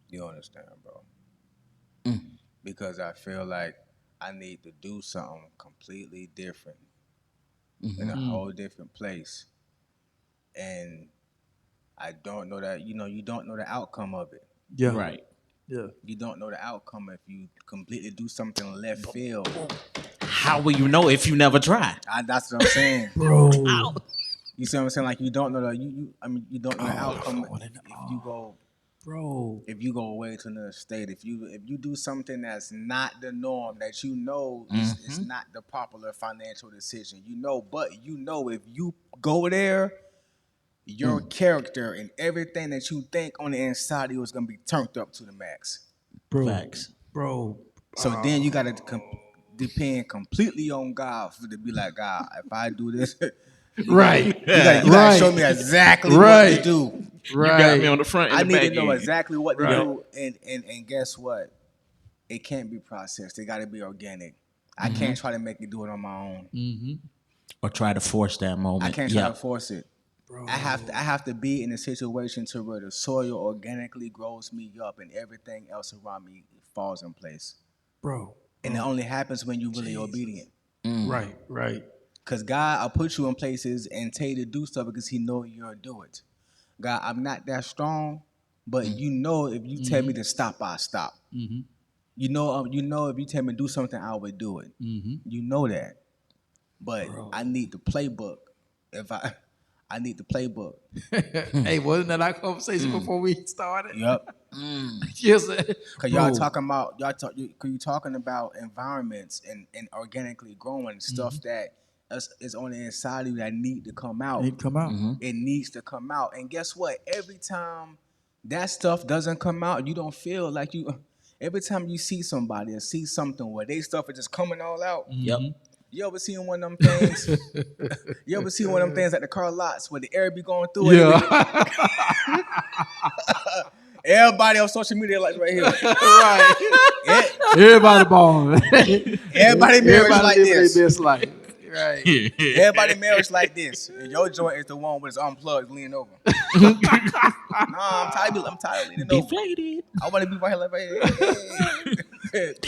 you don't understand, bro. Because I feel like I need to do something completely different in a whole different place. And I don't know that, you don't know the outcome of it. yeah, Right. yeah. You don't know the outcome if you completely do something left field. How will you know if you never try? That's what I'm saying. Bro. You see what I'm saying? Like you don't know you don't know the outcome if you go. Bro. If you go away to another state, if you do something that's not the norm, that is not the popular financial decision, but if you go there, your character and everything that you think on the inside of you is gonna be turned up to the max. Bro. Facts. Bro. So then you gotta depend completely on God to be like, God, if I do this, Right. you gotta show me exactly what to do. Right. You got me on the front and I the need back to know end. exactly what to do, and guess what? It can't be processed. It got to be organic. I can't try to make it do it on my own. Or try to force that moment. I can't try to force it. Bro. I have to be in a situation to where the soil organically grows me up, and everything else around me falls in place. Bro. And it only happens when you're really obedient. Right. Because God will put you in places and tell you to do stuff because He knows you'll do it. God, I'm not that strong, but if you tell me to stop, I'll stop. You know if you tell me to do something, I would do it. You know that. But I need the playbook. I need the playbook. Hey, wasn't that our conversation before we started? Yep. Yes. Cause y'all talking about environments and organically growing stuff that is on the inside of you that need to come out. It needs to come out. And guess what? Every time that stuff doesn't come out, you don't feel like you. Every time you see somebody or see something where they stuff is just coming all out. Yep. You ever seen one of them things? You ever seen one of them things at the car lots where the air be going through it? Yeah. Everybody on social media like right here. Right. Everybody born. Everybody marriage like this. This life. Right. Everybody marriage like this. And your joint is the one with its unplugged leaning over. Nah, I'm tired of leaning over. Deflated. I want to be right here like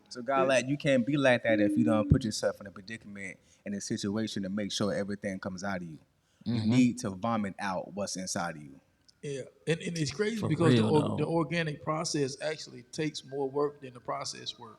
So God, like you can't be like that if you don't put yourself in a predicament in a situation to make sure everything comes out of you. You need to vomit out what's inside of you. Yeah, and it's crazy because the organic process actually takes more work than the process work.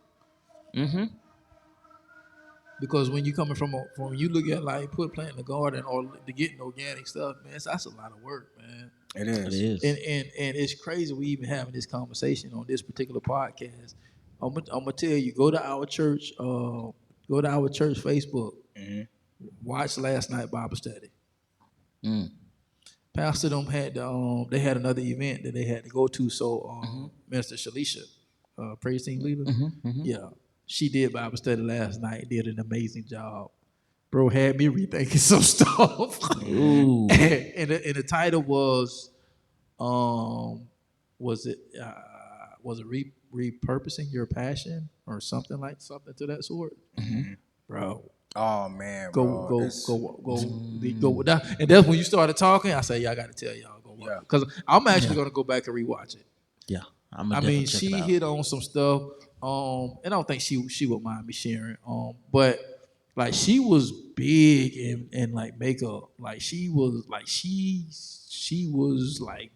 Because when you coming from you look at like planting a garden or to getting organic stuff, man, that's a lot of work, man. It is. And it's crazy we even having this conversation on this particular podcast. I'm gonna tell you, go to our church Facebook. Watched last night Bible study. Pastor them had they had another event that they had to go to. So Minister Shalisha, praise team leader, yeah, she did Bible study last night. Did an amazing job. Bro had me rethinking some stuff. Ooh. and the title was it repurposing your passion or something to that sort, bro. Oh man, bro. Go. And that's when you started talking. I said, yeah, I got to tell y'all go watch it because I'm actually gonna go back and rewatch it. Yeah, I mean, she hit on some stuff. And I don't think she would mind me sharing. But like she was big in like makeup. Like she was like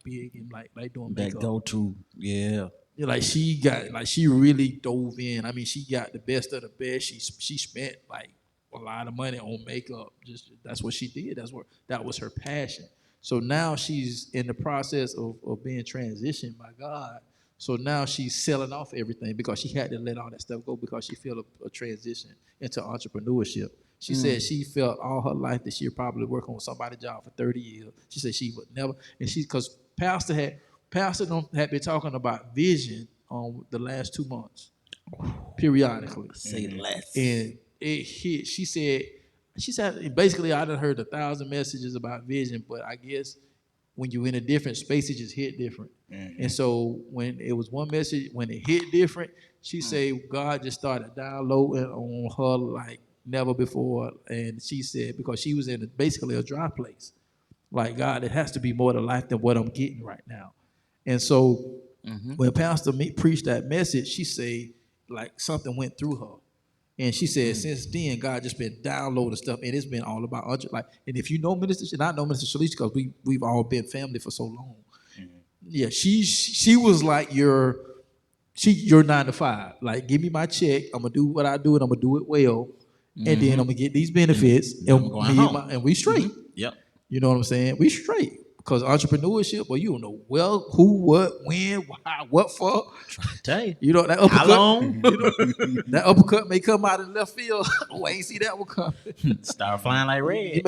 big in like doing makeup. That go to, yeah. Yeah, like she really dove in. I mean, she got the best of the best. She spent like a lot of money on makeup. Just that's what she did. That was her passion. So now she's in the process of being transitioned by God. So now she's selling off everything because she had to let all that stuff go because she felt a transition into entrepreneurship. She said she felt all her life that she would probably work on somebody's job for 30 years. She said she would never, and because Pastor had been talking about vision on the last 2 months, periodically. Say less. And it hit. She said basically I done heard 1,000 messages about vision, but I guess when you're in a different space, it just hit different. And so when it was one message, when it hit different, she said God just started downloading on her like never before. And she said because she was in basically a dry place, like God, it has to be more to life than what I'm getting right now. And so when Pastor preached that message, she said like something went through her. And she said, since then, God just been downloading stuff, and it's been all about like. And if you know Minister, and I know Minister Shalisha because we've all been family for so long. Yeah, she was like your 9 to 5. Like, give me my check, I'm gonna do what I do, and I'm gonna do it well, and then I'm gonna get these benefits, and we straight. Yep. You know what I'm saying? We straight. Because entrepreneurship, well, you don't know who, what, when, why, what for. Trying to tell you. You know that uppercut. How long? That uppercut may come out in left field. I ain't see that one coming. Start flying like red.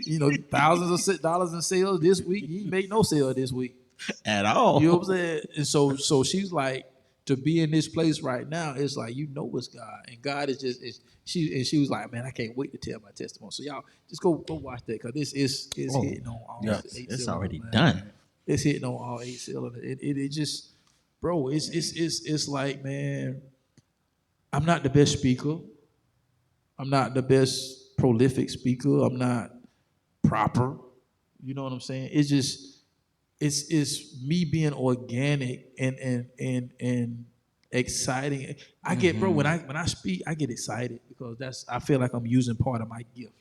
You make thousands of dollars in sales this week. You make no sale this week At all. You know what I'm saying? And so she's like, to be in this place right now, it's like it's God, and God is just she was like, man, I can't wait to tell my testimony. So y'all just go watch that because this is hitting on all 8 cylinders. It's already man. done. It's hitting on all 8 cylinders. It just, bro, it's like, man, I'm not the best speaker. I'm not the best prolific speaker. I'm not proper. You know what I'm saying? It's just. It's me being organic and exciting. I get, bro, when I speak, I get excited because I feel like I'm using part of my gift.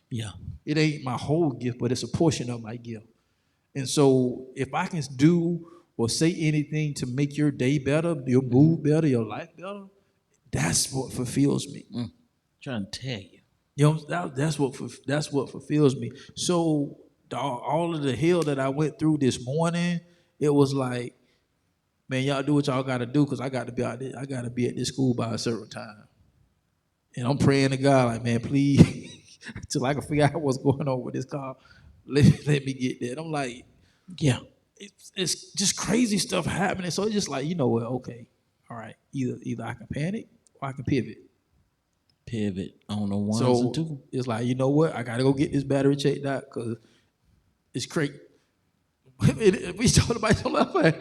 Yeah. It ain't my whole gift, but it's a portion of my gift. And so if I can do or say anything to make your day better, your mood better, your life better, that's what fulfills me. Trying to tell you. You know, that's what fulfills me. So all of the hell that I went through this morning, it was like, man, y'all do what y'all got to do because I got to be out there. I got to be at this school by a certain time. And I'm praying to God, like, man, please, till I can figure out what's going on with this car, let me get there. And I'm like, yeah, it's just crazy stuff happening. So it's just like, you know what, okay, all right, either I can panic or I can pivot. Pivot on the ones and twos. It's like, you know what, I got to go get this battery checked out because it's crazy. We talking about your left man.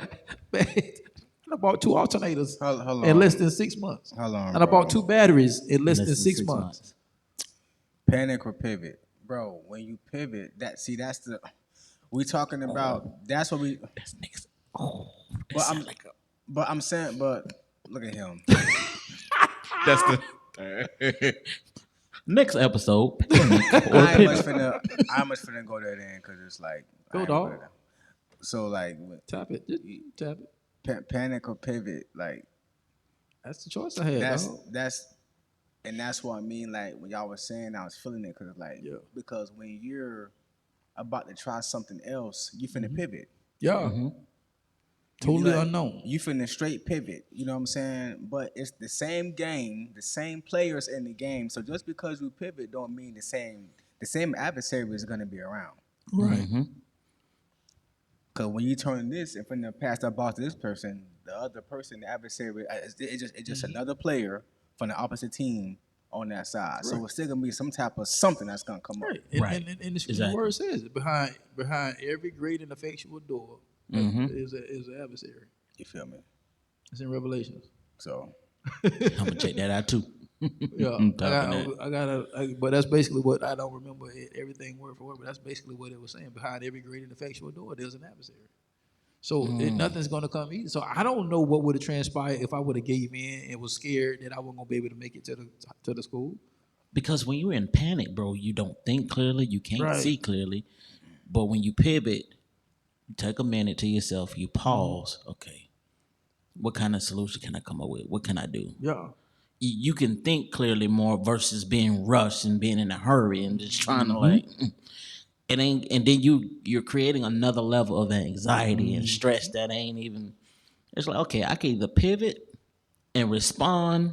I bought 2 alternators in less than 6 months. How long? And I bought 2 batteries in less than 6 months. Panic or pivot, bro. When you pivot, that's the we talking about. That's what we. That's niggas. But I'm saying, but look at him. That's the next episode. I ain't much finna go there then because it's like go dog. So like tap it. Panic or pivot, like that's the choice I had. That's what I mean. Like when y'all was saying, I was feeling it because when you're about to try something else, you finna pivot. Yeah. Totally like, unknown. You finna straight pivot. You know what I'm saying? But it's the same game, the same players in the game. So just because you pivot don't mean the same adversary is gonna be around. Right. Cause when you turn this and finna pass that ball to this person, the other person, the adversary, it's just another player from the opposite team on that side. So it's still gonna be some type of something that's gonna come up. Right. And the word says it. Behind every great and effectual door is an adversary. You feel me? It's in Revelations. So I'm gonna check that out too. Yeah, but that's basically what I don't remember everything word for word. But that's basically what it was saying. Behind every great and effectual door, there's an adversary. So nothing's gonna come easy. So I don't know what would have transpired if I would have gave in and was scared that I wasn't gonna be able to make it to the school. Because when you're in panic, bro, you don't think clearly, you can't see clearly. But when you pivot, you take a minute to yourself, you pause. Okay, what kind of solution can I come up with? What can I do? Yeah. You can think clearly more versus being rushed and being in a hurry and just trying to like it ain't, and then you're creating another level of anxiety and stress that ain't even. It's like, okay, I can either pivot and respond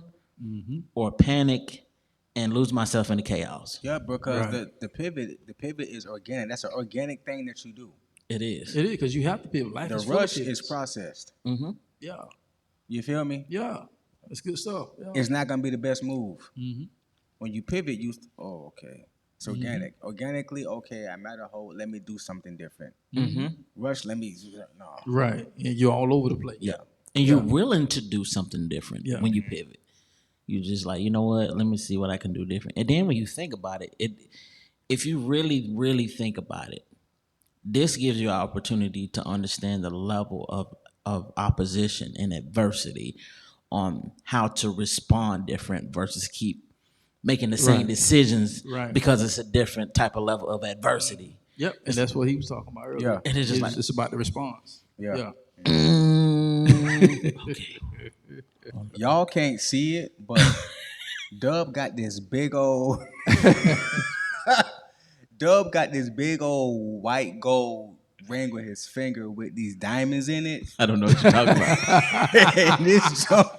or panic and lose myself in the chaos. yeah, because the pivot is organic. That's an organic thing that you do. It is. It is because you have to pivot. Life The is rush full of is pivots. processed. Yeah. You feel me? Yeah. That's good stuff. Yeah. It's not gonna be the best move. When you pivot, okay. It's organic. Organically, okay, I'm at a hole. Let me do something different. Rush, let me no. Right. And you're all over the place. Yeah. And you're willing to do something different when you pivot. You just like, you know what? Let me see what I can do different. And then when you think about it, if you really, really think about it, this gives you an opportunity to understand the level of opposition and adversity on how to respond different versus keep making the same decisions because it's a different type of level of adversity. Yep. And that's what he was talking about earlier. Yeah. And it's just like, it's about the response. Yeah. okay. Y'all can't see it, but Dub got this big old white gold ring with his finger with these diamonds in it. I don't know what you're talking about. And this jump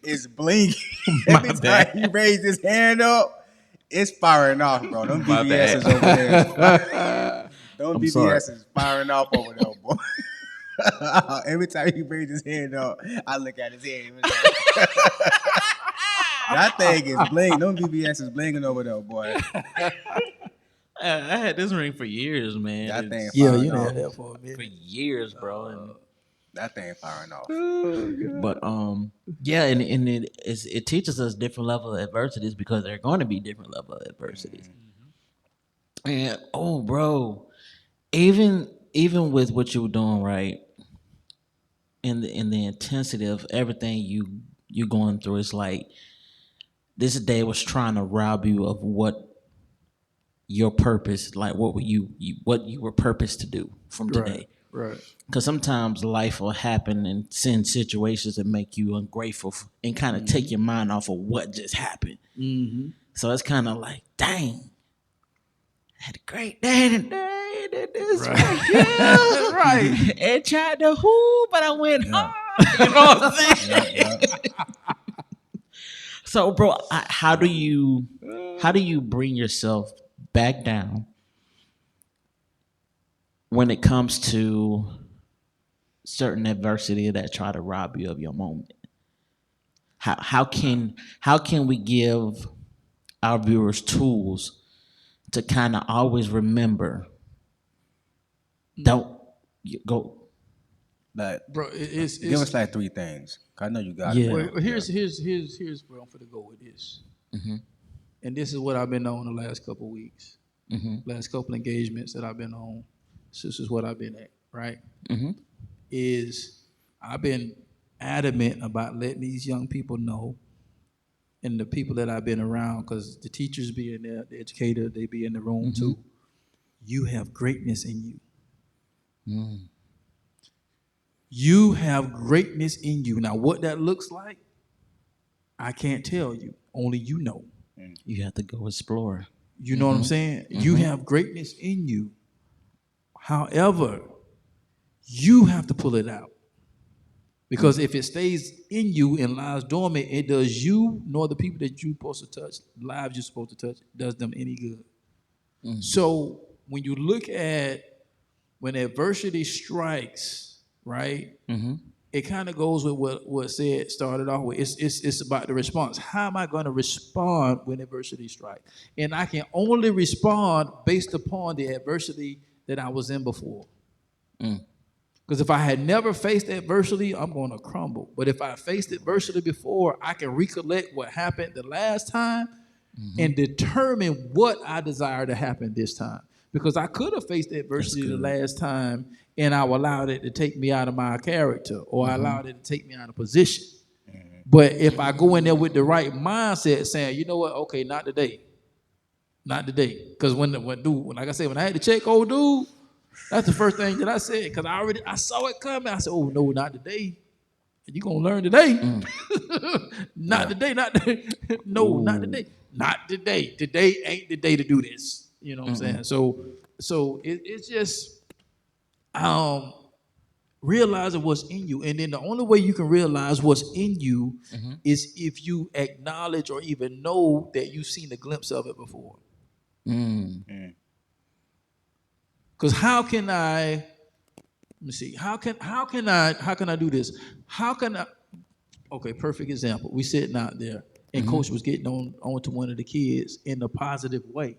is blinking. Every time he raised his hand up, it's firing off, bro. Them BBS is over there. Them BBS is firing off over there, boy. Every time he raised his hand up, I look at his hand. That thing is bling. Them BBS is blinging over there, boy. I had this ring for years, man. That thing you firing off. had that for a minute. For years, bro. And That thing firing off. but and it teaches us different level of adversities because they're going to be different level of adversities. And bro, even with what you were doing, right, in the intensity of everything you going through, it's like this day was trying to rob you of what your purpose, like what you were purposed to do from today. Right. Because sometimes life will happen and send situations that make you ungrateful and kind of take your mind off of what just happened. So it's kind of like, dang, I had a great day today. Did this for you. Right. And tried to but I went hard. You know what I'm saying? So, bro, how do you bring yourself back down when it comes to certain adversity that try to rob you of your moment? How can we give our viewers tools to kind of always remember? Don't go. Like, Bro, it's give us like 3 things. I know you got it. Well, here's where I'm finna go with this. And this is what I've been on the last couple of weeks. Last couple engagements that I've been on. This is what I've been at, right? Is I've been adamant about letting these young people know, and the people that I've been around, because the teachers be in there, the educator, they be in the room too. You have greatness in you. You have greatness in you. Now, what that looks like, I can't tell you. Only you know. You have to go explore. You know what I'm saying? You have greatness in you. However, you have to pull it out. Because if it stays in you and lies dormant, it does you nor the people that you're supposed to touch, lives you're supposed to touch, does them any good. So when you look at when adversity strikes, right? It kind of goes with what said started off with. It's about the response. How am I going to respond when adversity strikes? And I can only respond based upon the adversity that I was in before. Because if I had never faced adversity, I'm going to crumble. But if I faced adversity before, I can recollect what happened the last time and determine what I desire to happen this time. Because I could have faced adversity the last time and I allowed it to take me out of my character or I allowed it to take me out of position. But if I go in there with the right mindset saying, you know what, okay, not today. Not today. Because when like I said, when I had to check old dude, that's the first thing that I said. Because I saw it coming. I said, oh no, not today. You're going to learn today. Not today, not today. No, not today. Not today. Today ain't the day to do this. You know what I'm saying? So it's just realizing what's in you. And then the only way you can realize what's in you is if you acknowledge or even know that you've seen a glimpse of it before. Because how can I, let me see, how can I do this? How can I, okay, perfect example. We sitting out there and coach was getting on to one of the kids in a positive way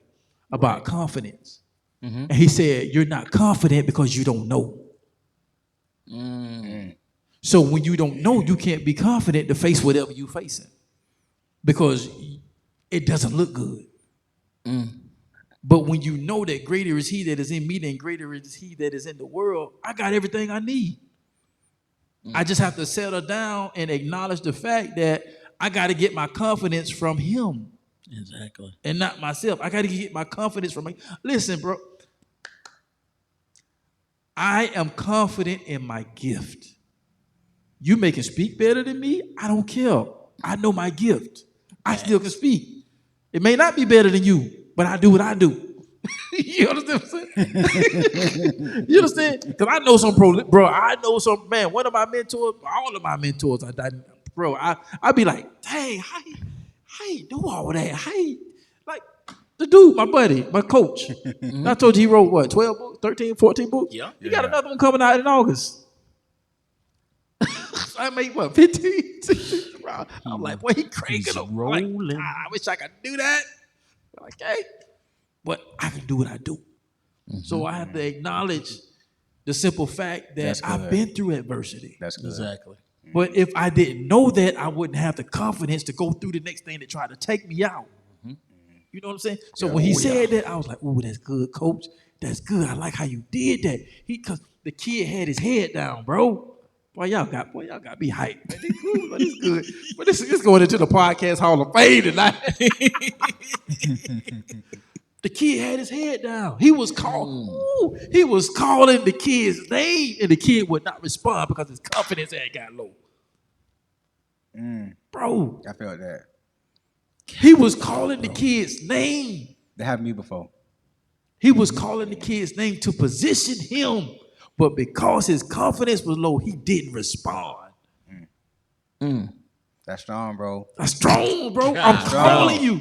about confidence. And he said, you're not confident because you don't know. So when you don't know, you can't be confident to face whatever you're facing because it doesn't look good. But when you know that greater is he that is in me than greater is he that is in the world, I got everything I need. I just have to settle down and acknowledge the fact that I got to get my confidence from him. Exactly. And not myself. I got to get my confidence from him. Listen, bro. I am confident in my gift. You may can speak better than me. I don't care. I know my gift. I still can speak. It may not be better than you, but I do what I do. You understand what I'm saying? You understand? Because I know some man, one of my mentors, all of my mentors, I be like, dang, how you do all that? Like, the dude, my buddy, my coach. I told you he wrote what, 12 books, 13, 14 books? Yeah. He got another one coming out in August. I made what, 15, 16? I'm like, boy, he cranking them. rolling. Like, I wish I could do that. I'm like, hey, but I can do what I do. So I have to acknowledge the simple fact that I've been through adversity. That's good. Exactly. But if I didn't know that, I wouldn't have the confidence to go through the next thing that tried to take me out. You know what I'm saying? So when he said that, I was like, "Ooh, that's good, coach. That's good. I like how you did that." Because the kid had his head down, bro. Boy, y'all got me hyped. Man, this cool, but it's good. But this is going into the podcast Hall of Fame tonight. The kid had his head down. He was calling the kid's name, and the kid would not respond because his confidence had got low. Bro, I felt that. He was calling the kid's name. That happened to me before. He was calling the kid's name to position him, but because his confidence was low, he didn't respond. That's strong, bro. That's strong, bro. I'm calling you.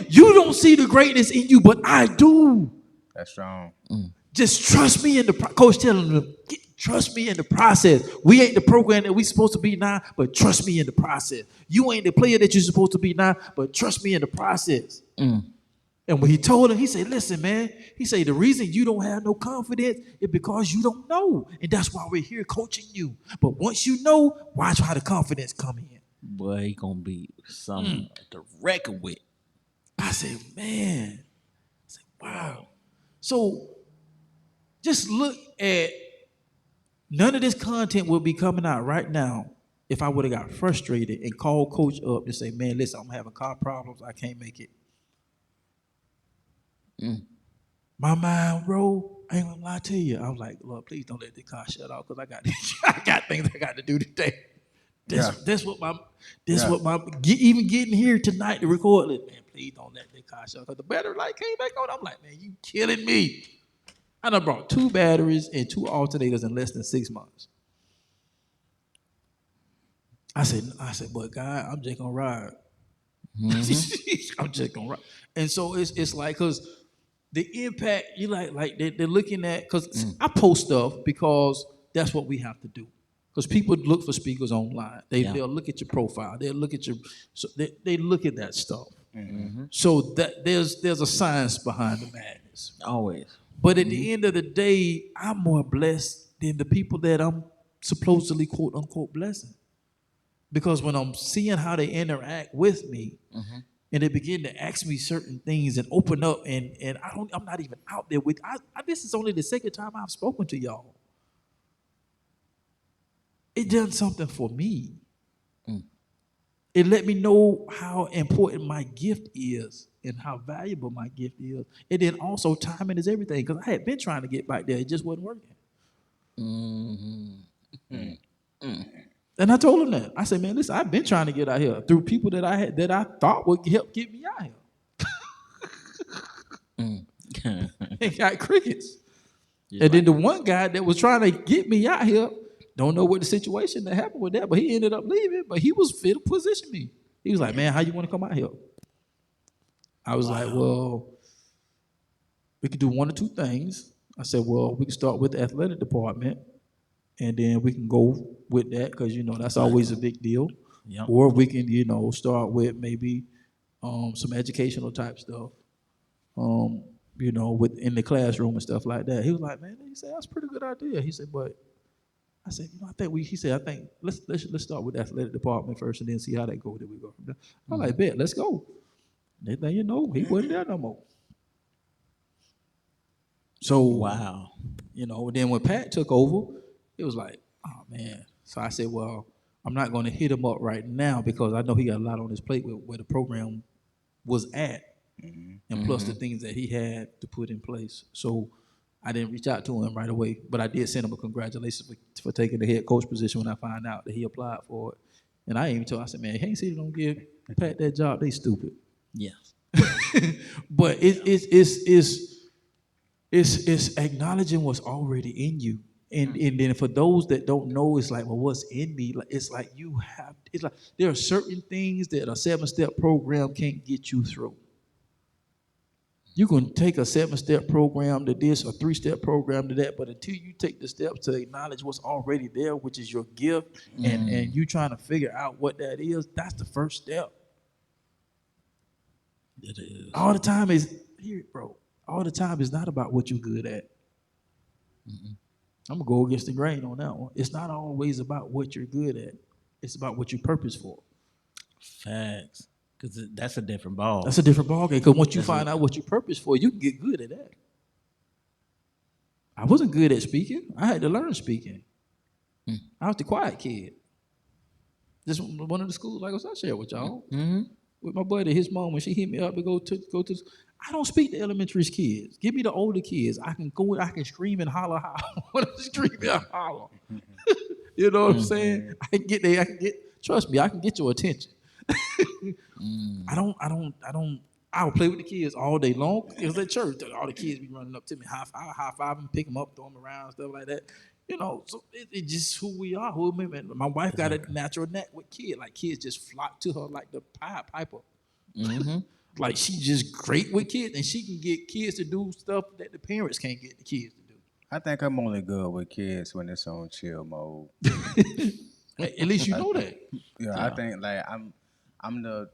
You don't see the greatness in you, but I do. That's strong. Just trust me in the coach telling them, trust me in the process. We ain't the program that we supposed to be now, but trust me in the process. You ain't the player that you're supposed to be now, but trust me in the process. And when he told him, he said, listen, man, he said, the reason you don't have no confidence is because you don't know. And that's why we're here coaching you. But once you know, watch how the confidence come in. Boy, he gonna be something to reckon with. I said, man. I said, wow. So just look at, none of this content will be coming out right now if I would have got frustrated and called coach up and say, man, listen, I'm having car problems. I can't make it. My mind, bro, I ain't gonna lie to you. I was like, Lord, please don't let the car shut off because I got things I got to do today. That's what even getting here tonight to record it, man, please don't let the car shut off. Because the battery light came back on. I'm like, man, you killing me. I done brought 2 batteries and 2 alternators in less than 6 months. I said, but God, I'm just gonna ride. I'm just gonna ride. And so it's like, cause the impact you like they're looking at, cause I post stuff because that's what we have to do. Because people look for speakers online. They'll look at your profile. They'll look at your, so they look at that stuff. So that there's a science behind the madness. Always. But at the end of the day, I'm more blessed than the people that I'm supposedly quote unquote blessing. Because when I'm seeing how they interact with me, and they begin to ask me certain things and open up, and I'm not even out there with. This is only the second time I've spoken to y'all. It done something for me. It let me know how important my gift is and how valuable my gift is. And then also timing is everything, because I had been trying to get back there. It just wasn't working. And I told him that. I said, man, listen, I've been trying to get out here through people that I thought would help get me out here. And got crickets. And then the one guy that was trying to get me out here, don't know what the situation that happened with that, but he ended up leaving. But he was fit to position me. He was like, man, how you want to come out here? I was like, well, we could do one or two things. I said, well, we can start with the athletic department, and then we can go with that, because, that's always a big deal. Yep. Or we can, start with maybe some educational type stuff, within the classroom and stuff like that. He was like, man, he said, that's a pretty good idea. He said, but I said, I think let's start with the athletic department first and then see how that goes. Then we go from there. I'm like, bet, let's go. Next thing you know, he wasn't there no more. So wow. Then when Pat took over, it was like, oh man. So I said, well, I'm not going to hit him up right now because I know he got a lot on his plate with where the program was at, and plus the things that he had to put in place. So I didn't reach out to him right away, but I did send him a congratulations for taking the head coach position when I found out that he applied for it. And I even told him, I said, man, Haines City don't give Pat that job. They stupid. Yeah. But it's acknowledging what's already in you. And then for those that don't know, it's like, well, what's in me? It's like there are certain things that a 7-step program can't get you through. You can take a 7-step program to this, a 3-step program to that, but until you take the steps to acknowledge what's already there, which is your gift, and you trying to figure out what that is, that's the first step. It is. All the time is here, bro. All the time is not about what you're good at. I'm gonna go against the grain on that one. It's not always about what you're good at. It's about what you're purpose for. Facts. Because that's a different ball. That's a different ball game. Because once you find out what you're purpose for, you can get good at that. I wasn't good at speaking. I had to learn speaking. I was the quiet kid. Just one of the schools, like I shared with y'all. With my buddy, his mom, when she hit me up to go to. I don't speak to elementary kids. Give me the older kids. I can go. I can scream and holler. I want to scream and holler. You know what I'm saying? I can get. Trust me, I can get your attention. I'll play with the kids all day long. It was at church. All the kids be running up to me, high five them, pick them up, throw them around, stuff like that. So it's just who we are. My wife got a natural knack with kids. Like kids just flock to her like the Pied Piper. Like she's just great with kids, and she can get kids to do stuff that the parents can't get the kids to do. I think I'm only good with kids when it's on chill mode. At least you know that. Yeah, I think like I'm the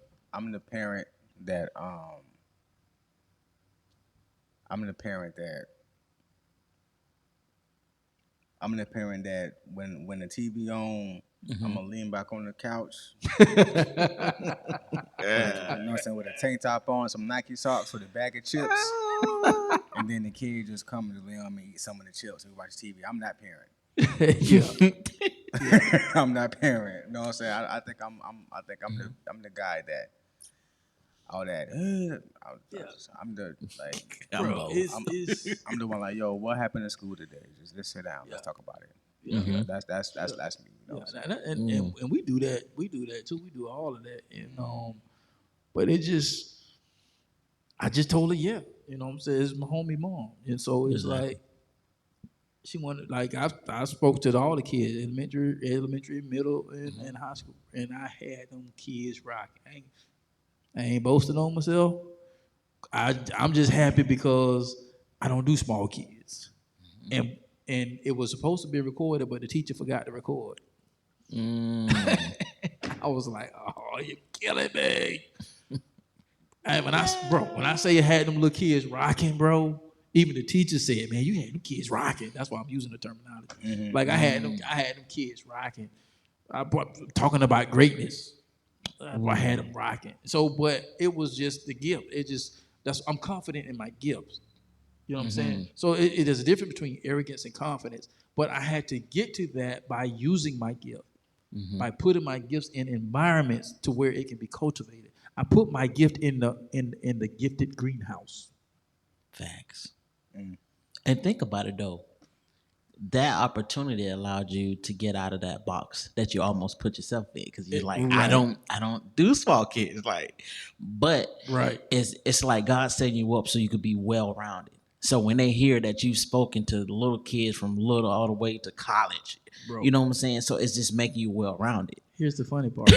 parent that when the TV on, I'm gonna lean back on the couch. You know what I'm saying, with a tank top on, some Nike socks with a bag of chips. And then the kid just come and lay on me, eat some of the chips and watch TV. I'm that parent. I'm that parent. You know what I'm saying? I think I'm the guy that all that. I'm the like. Bro, I'm the one like, yo, what happened in school today? Just sit down. Let's talk about it. That's me. You know and we do that. We do that too. We do all of that. And but I just told her, yeah. You know what I'm saying? It's my homie mom. And so it's like, She wanted like I spoke to all the kids, elementary, middle, and high school, and I had them kids rocking. I ain't boasting on myself. I'm just happy because I don't do small kids, and it was supposed to be recorded, but the teacher forgot to record. I was like, oh, you're killing me. And when I say I had them little kids rocking, bro, even the teacher said, man, you had them kids rocking. That's why I'm using the terminology. Like I had them kids rocking. Talking about greatness. I had them rocking. So, but it was just the gift. I'm confident in my gifts. You know what I'm saying? So it is a difference between arrogance and confidence. But I had to get to that by using my gift, by putting my gifts in environments to where it can be cultivated. I put my gift in the gifted greenhouse. Facts. And think about it though. That opportunity allowed you to get out of that box that you almost put yourself in because you're like, right. I don't do small kids, like, but right. It's like God setting you up so you could be well rounded. So when they hear that you've spoken to little kids from little all the way to college, bro, you know what I'm saying? So it's just making you well rounded. Here's the funny part.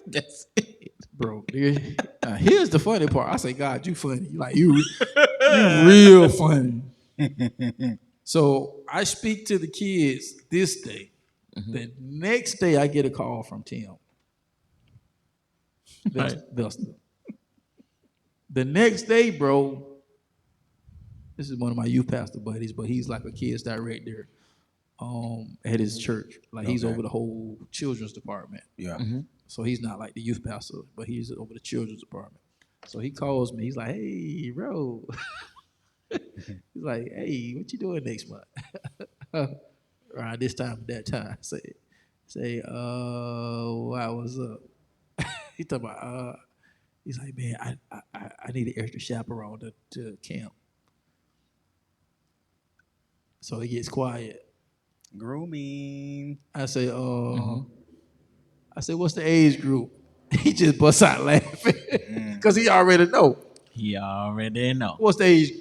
That's it. Bro, here's the funny part. I say, God, you funny. Like you real funny. So I speak to the kids this day. The next day I get a call from Tim. Buster. The next day, bro, this is one of my youth pastor buddies, but he's like a kids director at his church. Like he's over the whole children's department. Yeah. So he's not like the youth pastor, but he's over the children's department. So he calls me. He's like, hey, bro. He's like, hey, what you doing next month? Around this time, that time. Wow, what's up? He talking about, he's like, man, I need an extra chaperone to camp. So he gets quiet. Grooming. I say, what's the age group? He just busts out laughing because he already know. He already know. What's the age?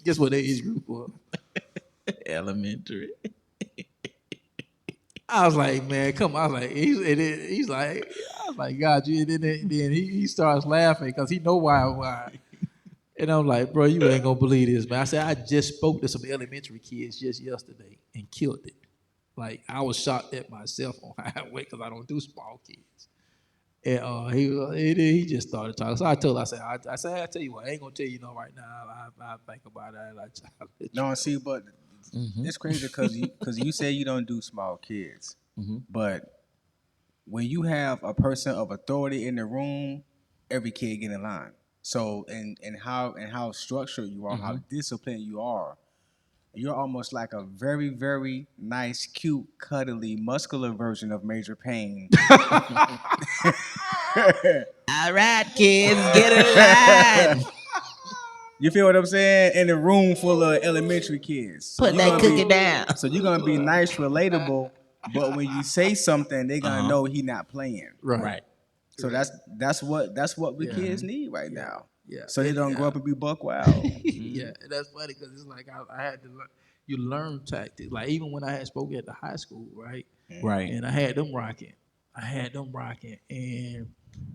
Guess what the age group was? Elementary. I was like, man, come on. I was like, he's like, I was like, God, you. And then he starts laughing because he know why. And I'm like, bro, you ain't gonna believe this, man. I said, I just spoke to some elementary kids just yesterday and killed it. Like I was shocked at myself on how I went because I don't do small kids. And he just started talking. So I told him, I said, I tell you what, I ain't gonna tell you no right now. I think about it. No, see, but it's crazy because you say you don't do small kids, but when you have a person of authority in the room, every kid get in line. So and how structured you are, how disciplined you are. You're almost like a very, very nice, cute, cuddly, muscular version of Major Payne. All right, kids, get in line. You feel what I'm saying? In a room full of elementary kids. Put that cookie down. So you're gonna be nice, relatable, but when you say something, they're gonna know he not playing. Right. So that's what the kids need right now. Yeah. So they don't grow up and be buck wild. Yeah, and that's funny because it's like I had to learn. You learn tactics. Like even when I had spoken at the high school, right? Right. And I had them rocking, and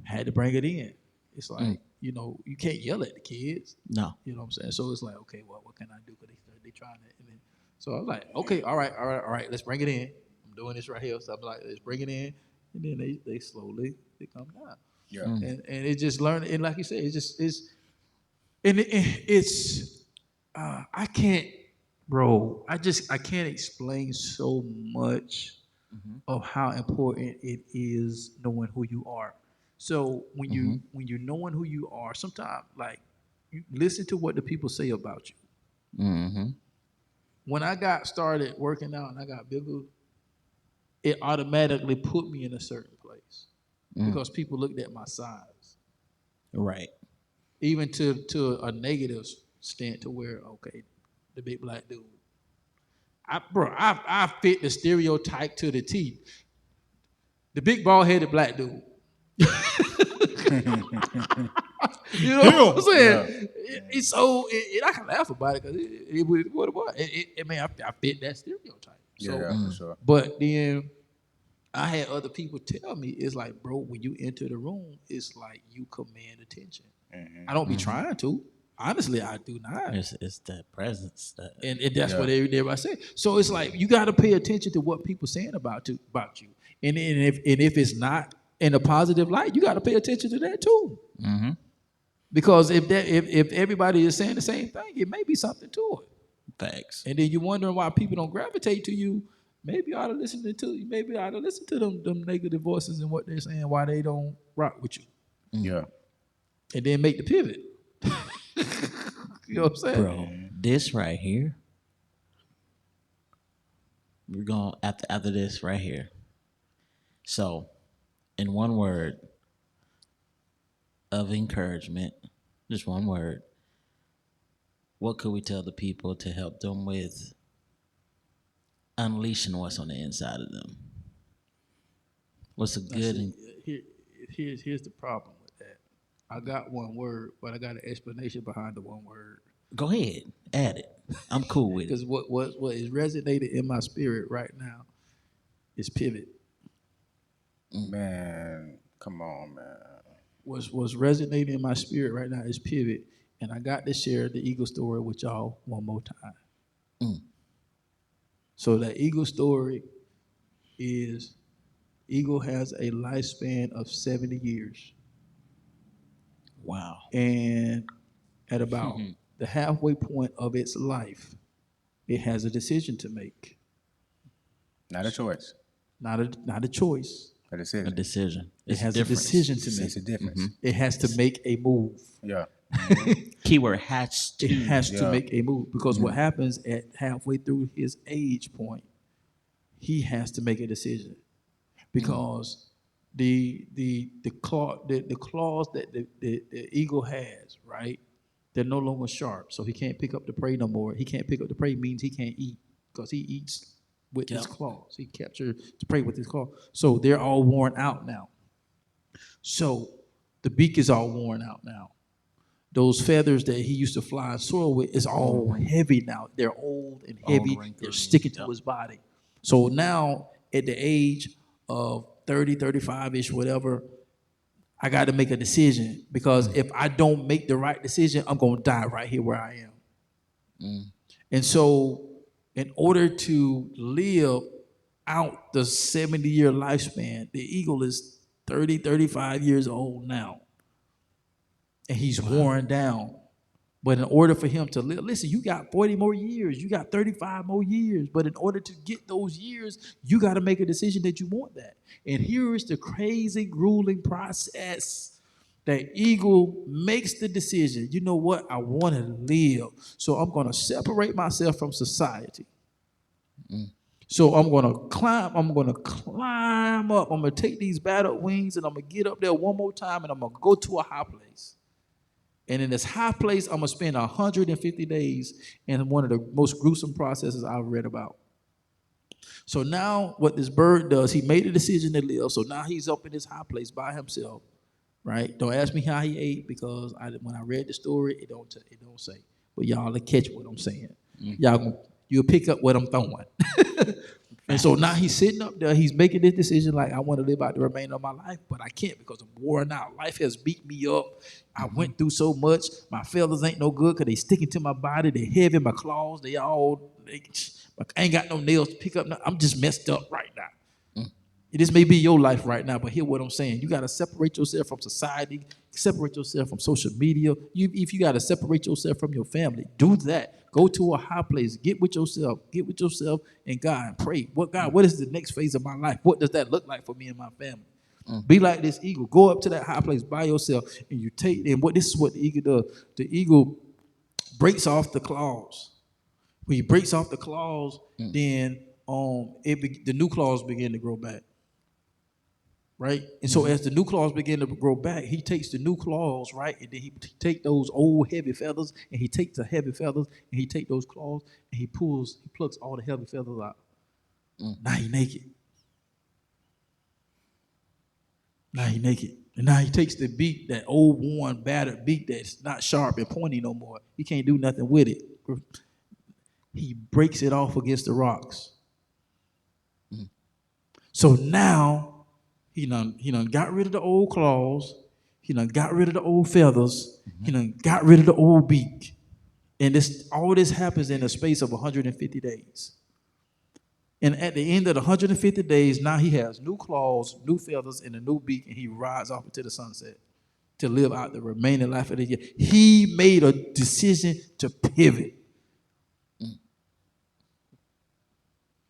had to bring it in. It's like you know you can't yell at the kids. No. You know what I'm saying? So it's like, okay, well, what can I do? Because they trying to. And then, so I was like, okay, all right, let's bring it in. I'm doing this right here. So I'm like, let's bring it in, and then they slowly come down. Yeah. And it just learned, and like you said, I can't, bro. I can't explain so much of how important it is knowing who you are. So when you're knowing who you are, sometimes like you listen to what the people say about you. When I got started working out and I got bigger, it automatically put me in a certain place because people looked at my size. Right. Even to a negative stint to where, okay, the big black dude. I fit the stereotype to the T. The big bald-headed black dude. You know what I'm saying? It's so, I can laugh about it because it was what it was. I fit that stereotype. So, For sure. but then I had other people tell me, it's like, bro, when you enter the room, it's like you command attention. I don't be trying to. Honestly, I do not. It's that presence. And that's what everybody say. So it's like you got to pay attention to what people saying about you. And if it's not in a positive light, you got to pay attention to that too. Because if everybody is saying the same thing, it may be something to it. Facts. And then you're wondering why people don't gravitate to you. Maybe you ought to listen to them negative voices and what they're saying, why they don't rock with you. Yeah. And then make the pivot. You know what I'm saying? Bro, this right here, we're going after this right here. So, in one word of encouragement, just one word, what could we tell the people to help them with unleashing what's on the inside of them? What's a good... Here's the problem with that. I got one word, but I got an explanation behind the one word. Go ahead, add it. I'm cool with it. Because what is resonated in my spirit right now is pivot. Man, come on, man. What's resonating in my spirit right now is pivot. And I got to share the Eagle story with y'all one more time. So the Eagle story is Eagle has a lifespan of 70 years. Wow. And at about the halfway point of its life, it has a decision to make. Not a choice. Not a choice. A decision. A decision. It has a decision to make. It's a difference. It has to make a move. Yeah. Keyword has to. It has to make a move because what happens at halfway through his age point, he has to make a decision because the claws that the eagle has, right? They're no longer sharp, so he can't pick up the prey no more. He can't pick up the prey means he can't eat because he eats with his claws. He captures the prey with his claws. So they're all worn out now. So the beak is all worn out now. Those feathers that he used to fly and soar with is all heavy now. They're old and heavy. They're sticking to his body. So now at the age of 30, 35-ish, whatever, I got to make a decision because if I don't make the right decision, I'm going to die right here where I am. And so in order to live out the 70-year lifespan, the eagle is 30, 35 years old now. And he's worn down. But in order for him to live, listen, you got 40 more years. You got 35 more years. But in order to get those years, you got to make a decision that you want that. And here is the crazy, grueling process. The eagle makes the decision. You know what? I want to live. So I'm going to separate myself from society. So I'm going to climb up. I'm going to take these battered wings and I'm going to get up there one more time and I'm going to go to a high place. And in this high place, I'm going to spend 150 days in one of the most gruesome processes I've read about. So now what this bird does, he made a decision to live. So now he's up in this high place by himself, right? Don't ask me how he ate because when I read the story, it don't say. But y'all will catch what I'm saying. You'll pick up what I'm throwing. And so now he's sitting up there. He's making this decision like, I want to live out the remainder of my life, but I can't because I'm worn out. Life has beat me up. I went through so much. My feathers ain't no good because they sticking to my body. They're heavy. My claws, I ain't got no nails to pick up. I'm just messed up right now. This may be your life right now, but hear what I'm saying. You got to separate yourself from society, separate yourself from social media. If you got to separate yourself from your family, do that. Go to a high place. Get with yourself and God and pray. What is the next phase of my life? What does that look like for me and my family? Be like this eagle. Go up to that high place by yourself and you take, and this is what the eagle does. The eagle breaks off the claws. When he breaks off the claws, then the new claws begin to grow back. Right? And so as the new claws begin to grow back, he takes the new claws, right? And then he take those old heavy feathers and he takes the heavy feathers and he take those claws and he plucks all the heavy feathers out. Now he naked. And now he takes the beat, that old worn, battered beat that's not sharp and pointy no more. He can't do nothing with it. He breaks it off against the rocks. So now he done got rid of the old claws. He done got rid of the old feathers. He done got rid of the old beak. And all this happens in a space of 150 days. And at the end of the 150 days, now he has new claws, new feathers, and a new beak, and he rides off into the sunset to live out the remaining life of the year. He made a decision to pivot.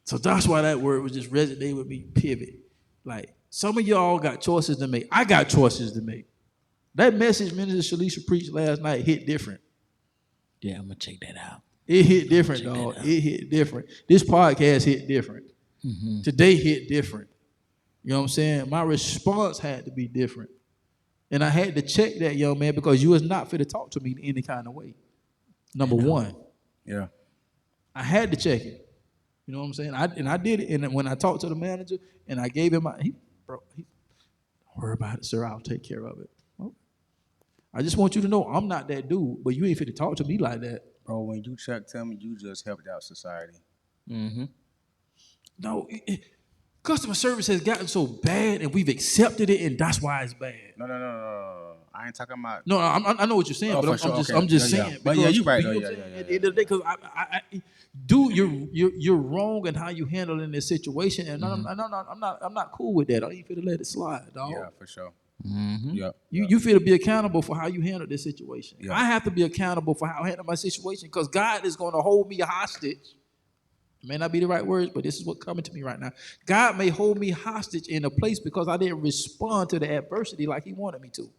So that's why that word was just resonating with me, pivot. Like, some of y'all got choices to make. I got choices to make. That message Minister Shalisha preached last night hit different. Yeah, I'm going to check that out. It hit different, dog. It hit different. This podcast hit different. Mm-hmm. Today hit different. You know what I'm saying? My response had to be different. And I had to check that, young man, because you was not fit to talk to me in any kind of way. Number one. Yeah. I had to check it. You know what I'm saying? I did it. And when I talked to the manager and I gave him don't worry about it, sir. I'll take care of it. Well, I just want you to know I'm not that dude, but you ain't fit to talk to me like that. Bro, when you tell me you just helped out society. Mm-hmm. No, customer service has gotten so bad and we've accepted it, and that's why it's bad. No. I ain't talking about. No, I know what you're saying, but I'm just saying. Yeah. But yeah, you're right. At the end of the day, because dude, you're wrong in how you handle in this situation, and I'm not cool with that. I ain't finna let it slide, dog. Yeah, for sure. Mm-hmm. Yep. You feel to be accountable for how you handle this situation. Yep. I have to be accountable for how I handle my situation because God is going to hold me hostage. It may not be the right words, but this is what's coming to me right now. God may hold me hostage in a place because I didn't respond to the adversity like he wanted me to.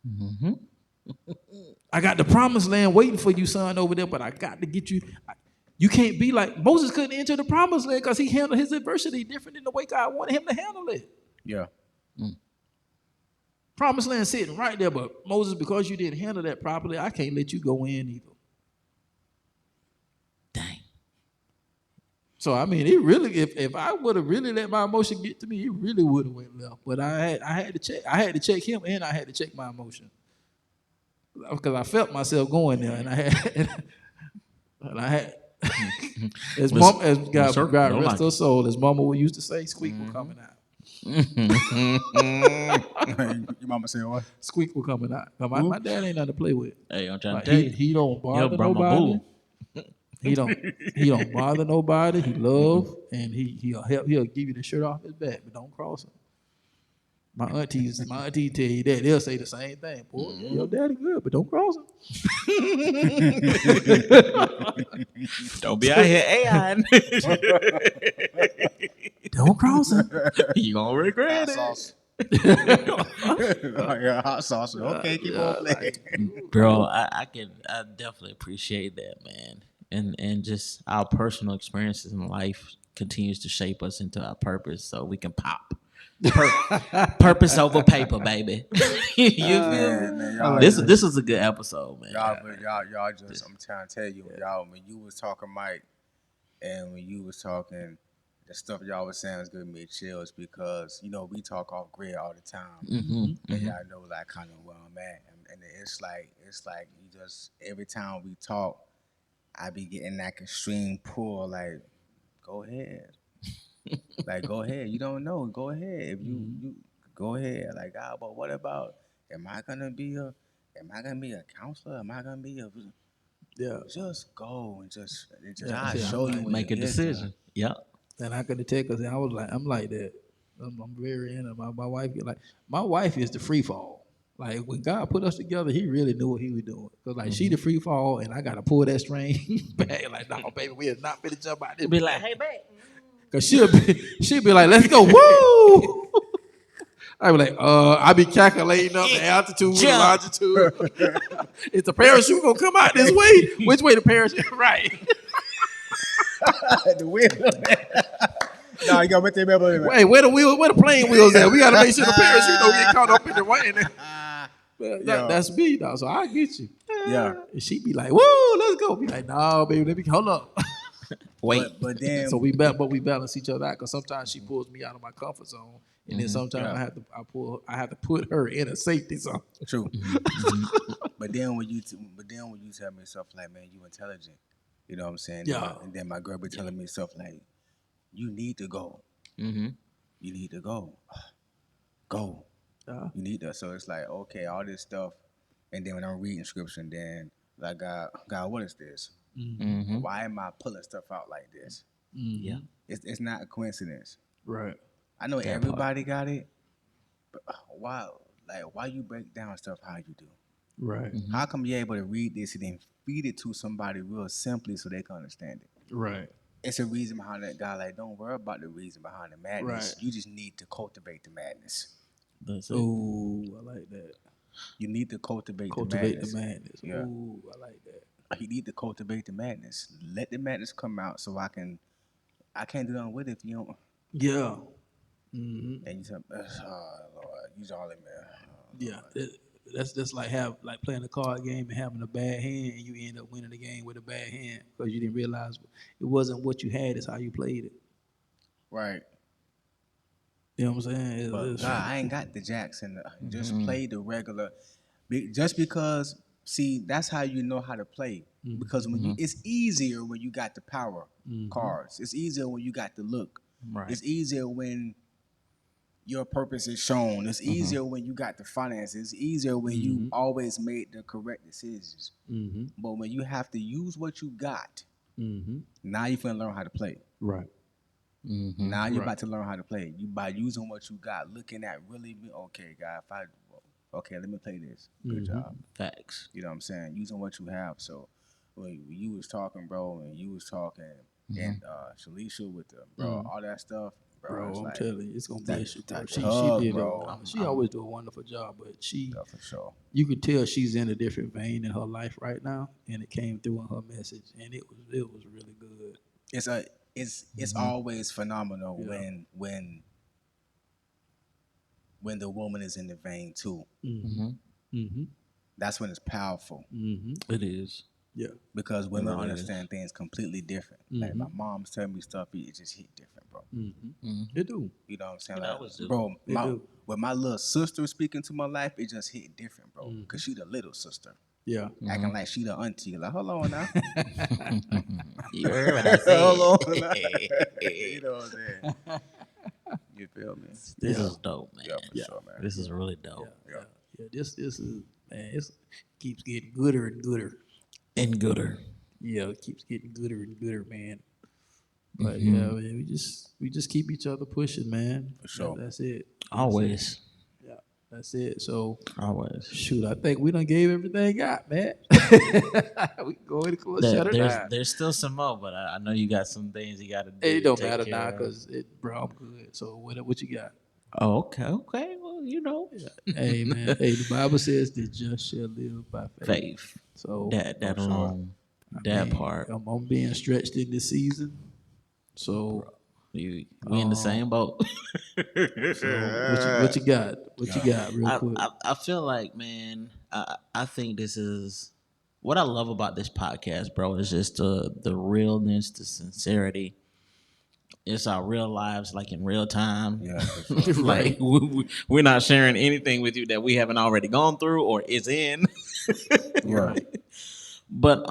Mm-hmm. I got the promised land waiting for you, son, over there, but I got to get you. You can't be like Moses couldn't enter the promised land because he handled his adversity different than the way God wanted him to handle it. Yeah. Promised land sitting right there, but Moses, because you didn't handle that properly, I can't let you go in either. Dang. So I mean, it really, if I would have really let my emotion get to me, it really would have went left. But I had to check. I had to check him, and I had to check my emotion because I felt myself going there, and I had. As God rest her soul, as Mama used to say, squeak will coming out. Your mama saying what? Squeak will coming out. My dad ain't nothing to play with. Hey, I'm trying like, to tell you. He don't bother nobody. He don't bother nobody. He love and he'll help. He'll give you the shirt off his back, but don't cross him. My auntie tell you that. They'll say the same thing. Boy, your daddy good, but don't cross him. Don't be out here AI. Don't cross him. You gonna regret it. Yeah, hot sauce. Okay, keep on playing. Bro, I definitely appreciate that, man. And just our personal experiences in life continues to shape us into our purpose so we can pop. Purpose over paper, baby. You feel me? This is a good episode, man. Y'all just, I'm trying to tell you, y'all, when you was talking, Mike, and when you was talking, the stuff y'all was saying was giving me chills because, you know, we talk off grid all the time. Mm-hmm. And y'all know like kind of where I'm at. And it's like you just, every time we talk, I be getting that extreme pull, like, go ahead. Like, go ahead. You don't know. Go ahead. If you go ahead. Like, but what about? Am I gonna be a counselor? Am I gonna be a? Yeah. Just go and just I'll show you. Make a decision. Yep. And I could take us. I'm like that. I'm very into my wife. My wife is the free fall. Like when God put us together, He really knew what He was doing. Cause like she the free fall, and I gotta pull that string back. Like, no, baby, we are not finna jump out this. Be like, hey, babe. Cause she'll be like, let's go, woo! I be like, I be calculating up the altitude, the longitude. Is the parachute gonna come out this way? Which way the parachute? Right. The wheel. No, you gotta make them able. Wait, where the plane wheels at? We gotta make sure the parachute don't get caught up in the rain. That's me, dog. So I get you. Yeah. And she be like, woo, let's go. Be like, no, baby, hold up. Wait. But then So we balance each other out because sometimes she pulls me out of my comfort zone, and then sometimes Yeah. I have to put her in a safety zone. true. But then when you tell me stuff like, man, you intelligent, you know what I'm saying? Yeah. And then my girl be telling me stuff like, you need to go. Mm-hmm. You need to go. Go. Yeah. You need to. So it's like, okay, all this stuff. And then when I'm reading scripture, and then like, God, what is this? Mm-hmm. Why am I pulling stuff out like this? Yeah. It's not a coincidence. Right. I know That everybody got it, but why you break down stuff how you do? Right. How come you're able to read this and then feed it to somebody real simply so they can understand it? Right. It's a reason behind that. God, like, don't worry about the reason behind the madness. Right. You just need to cultivate the madness. That's it. Oh, I like that. You need to cultivate the Cultivate madness. the madness. Yeah. Ooh, I like that. You need to cultivate the madness. Let the madness come out so I can't do nothing with it if you don't. Yeah. Mm-hmm. And you tell, Lord, use all it, man. Yeah. That's like playing a card game and having a bad hand, and you end up winning the game with a bad hand because you didn't realize it wasn't what you had; it's how you played it. Right. You know what I'm saying? But It's- God, I ain't got the Jackson. Just play the regular. Just because, see, that's how you know how to play. Because when it's easier when you got the power cards. It's easier when you got the look. Right. It's easier when your purpose is shown. It's easier when you got the finances. It's easier when you always made the correct decisions. But when you have to use what you got, now you're finna learn how to play. Right. Now you're about to learn how to play. You by using what you got, looking at really, okay, God, let me play this. Good job. Facts. You know what I'm saying? Using what you have. So when you was talking, bro, and you was talking, and Shalisha with the all that stuff, bro. Bro, I'm like, telling you, it's gonna bless you, bro. that She tug, did bro. she always do a wonderful job, but Yeah, for sure. you could tell she's in a different vein in her life right now, and it came through in her message, and it was really good. It's always phenomenal Yeah. when the woman is in the vein too. Mm-hmm. That's when it's powerful. It is. Yeah. Because women really understand things completely different. Like my mom's telling me stuff, it just hit different, bro. They do. You know what I'm saying? It Like, always do. bro, They do. when my little sister speaking to my life, it just hit different, bro. Because she the little sister. Yeah. Acting like she the auntie. Like, hold on now. You heard what I said. Hold on now. You know what I'm saying? You feel me? This is dope, man. Yeah, for sure, man. This is really dope. Yeah. This is man. It keeps getting gooder and gooder. And gooder. Yeah, it keeps getting gooder and gooder, man. But yeah, man, we just keep each other pushing, man. For sure. That's it. Always. Yeah, that's it. So Always. shoot, I think we done gave everything out, man. We can go ahead and close, shut her down. There's still some more, but I know you got some things you got to do. It don't take matter care now of. because bro, I'm good. So what you got? Oh, okay. Well, you know, Hey man, hey, the Bible says the just shall live by faith. faith. So That alone, that part. I'm being stretched in this season. So, We in the same boat. what you got? What you got, real quick? I feel like, man, I think this is what I love about this podcast, bro. Is just the realness, the sincerity. It's our real lives, like in real time. Yeah, for sure. Like we're not sharing anything with you that we haven't already gone through or is in. Right. But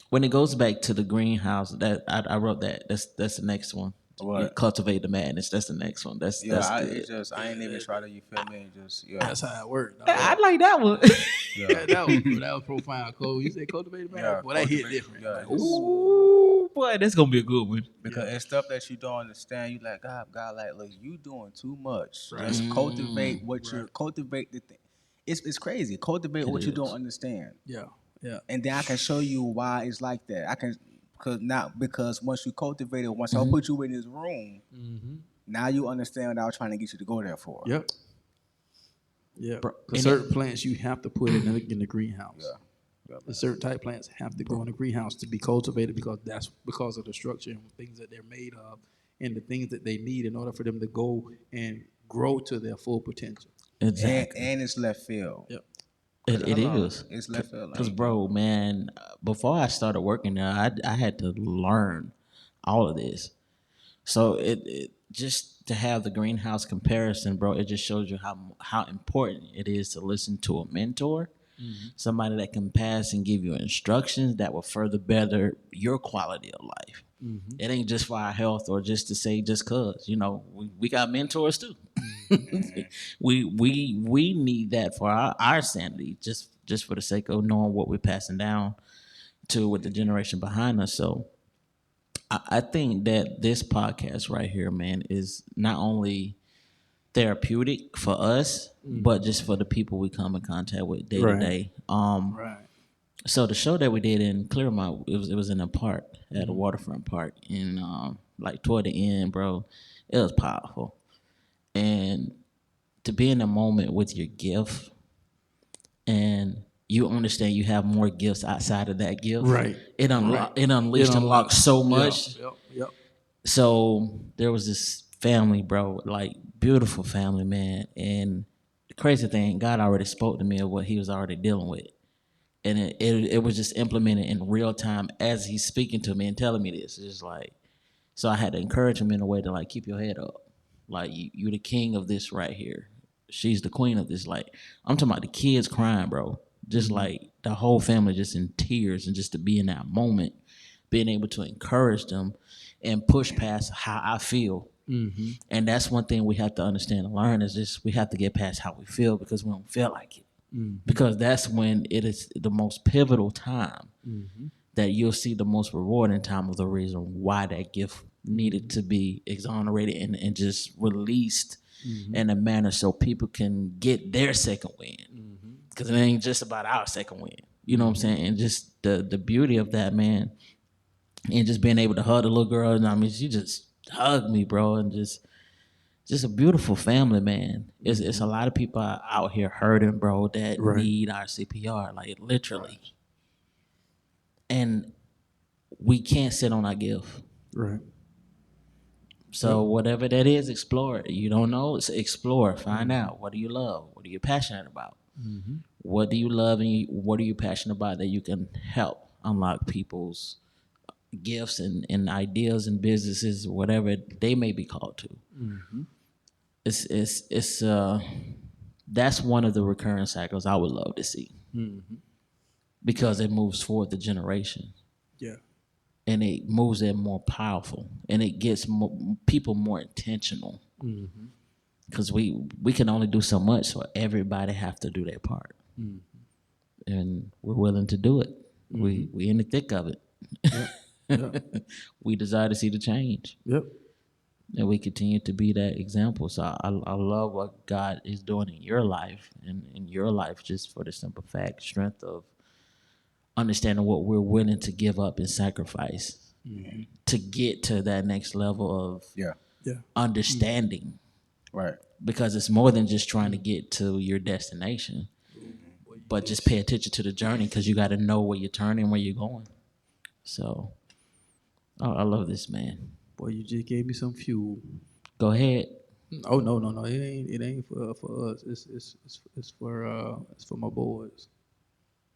when it goes back to the greenhouse, that I wrote that. That's the next one. What? Cultivate the madness. That's the next one. That's Yeah, good. I ain't even try to, you feel me? Just, That's how it worked. I like that one. yeah. that was profound, Cole. You said cultivate man. Yeah, Well, that hit cultivate- different. yeah, Like, just- Ooh, boy, that's gonna be a good one. Because it's stuff that you don't understand. You like, God, like, look, you doing too much. Right. Just cultivate cultivate the thing. It's crazy. Cultivate what you is. don't understand. yeah. And then I can show you why it's like that. I can, because once you cultivate it, once I put you in this room, now you understand what I was trying to get you to go there for. Yep. Yeah. Bro, Because certain plants you have to put in the greenhouse. Yeah. The certain type plants have to go in the greenhouse to be cultivated because because of the structure and things that they're made of and the things that they need in order for them to go and grow to their full potential. Exactly. And it's left field. Yep. It Hello, is. it's left field Cause lane. bro, man, before I started working there, I had to learn all of this. So it just to have the greenhouse comparison, bro, it just shows you how important it is to listen to a mentor, somebody that can pass and give you instructions that will further better your quality of life. It ain't just for our health or just to say just cause, we got mentors too. We need that for our sanity, just for the sake of knowing what we're passing down to with the generation behind us. So I think that this podcast right here, man, is not only therapeutic for us, but just for the people we come in contact with day to Right. day. Right. So the show that we did in Clearmont, it was in a park at a waterfront park, and like toward the end, bro, it was powerful. And to be in a moment with your gift, and you understand you have more gifts outside of that gift. Right. It unleashed, unlocked so much. Yep. So there was this family, bro, like beautiful family, man. And the crazy thing, God already spoke to me of what He was already dealing with, and it was just implemented in real time as He's speaking to me and telling me this. It's just like, so I had to encourage him in a way to like keep your head up, like you're the king of this right here. She's the queen of this. Like I'm talking about the kids crying, bro. Just like the whole family just in tears, and just to be in that moment, being able to encourage them and push past how I feel. And that's one thing we have to understand and learn is just we have to get past how we feel because we don't feel like it. Because that's when it is the most pivotal time that you'll see the most rewarding time of the reason why that gift needed to be exonerated and just released in a manner so people can get their second win. Because it ain't just about our second win. You know what I'm saying? And just the beauty of that, man, and just being able to hug the little girl. And I mean, she just hugged me, bro, and just a beautiful family, man. It's a lot of people out here hurting, bro, that need our CPR, like literally. And we can't sit on our gift. Right. So whatever that is, explore it. You don't know, it's explore. Find out, what do you love? What are you passionate about? What do you love and what are you passionate about that you can help unlock people's gifts and ideas and businesses, whatever they may be called to. It's that's one of the recurring cycles I would love to see because it moves forward the generation. Yeah. And it moves them more powerful, and it gets people more intentional. Because we can only do so much, so everybody have to do their part, and we're willing to do it. We in the thick of it. We desire to see the change. Yep. And we continue to be that example. So I love what God is doing in your life, and in your life, just for the simple fact, strength of understanding what we're willing to give up and sacrifice to get to that next level of understanding. Right. Because it's more than just trying to get to your destination, but just pay attention to the journey because you got to know where you're turning, where you're going. So I love this, man. Boy, you just gave me some fuel. Go ahead. Oh no. It ain't for us. It's for my boys.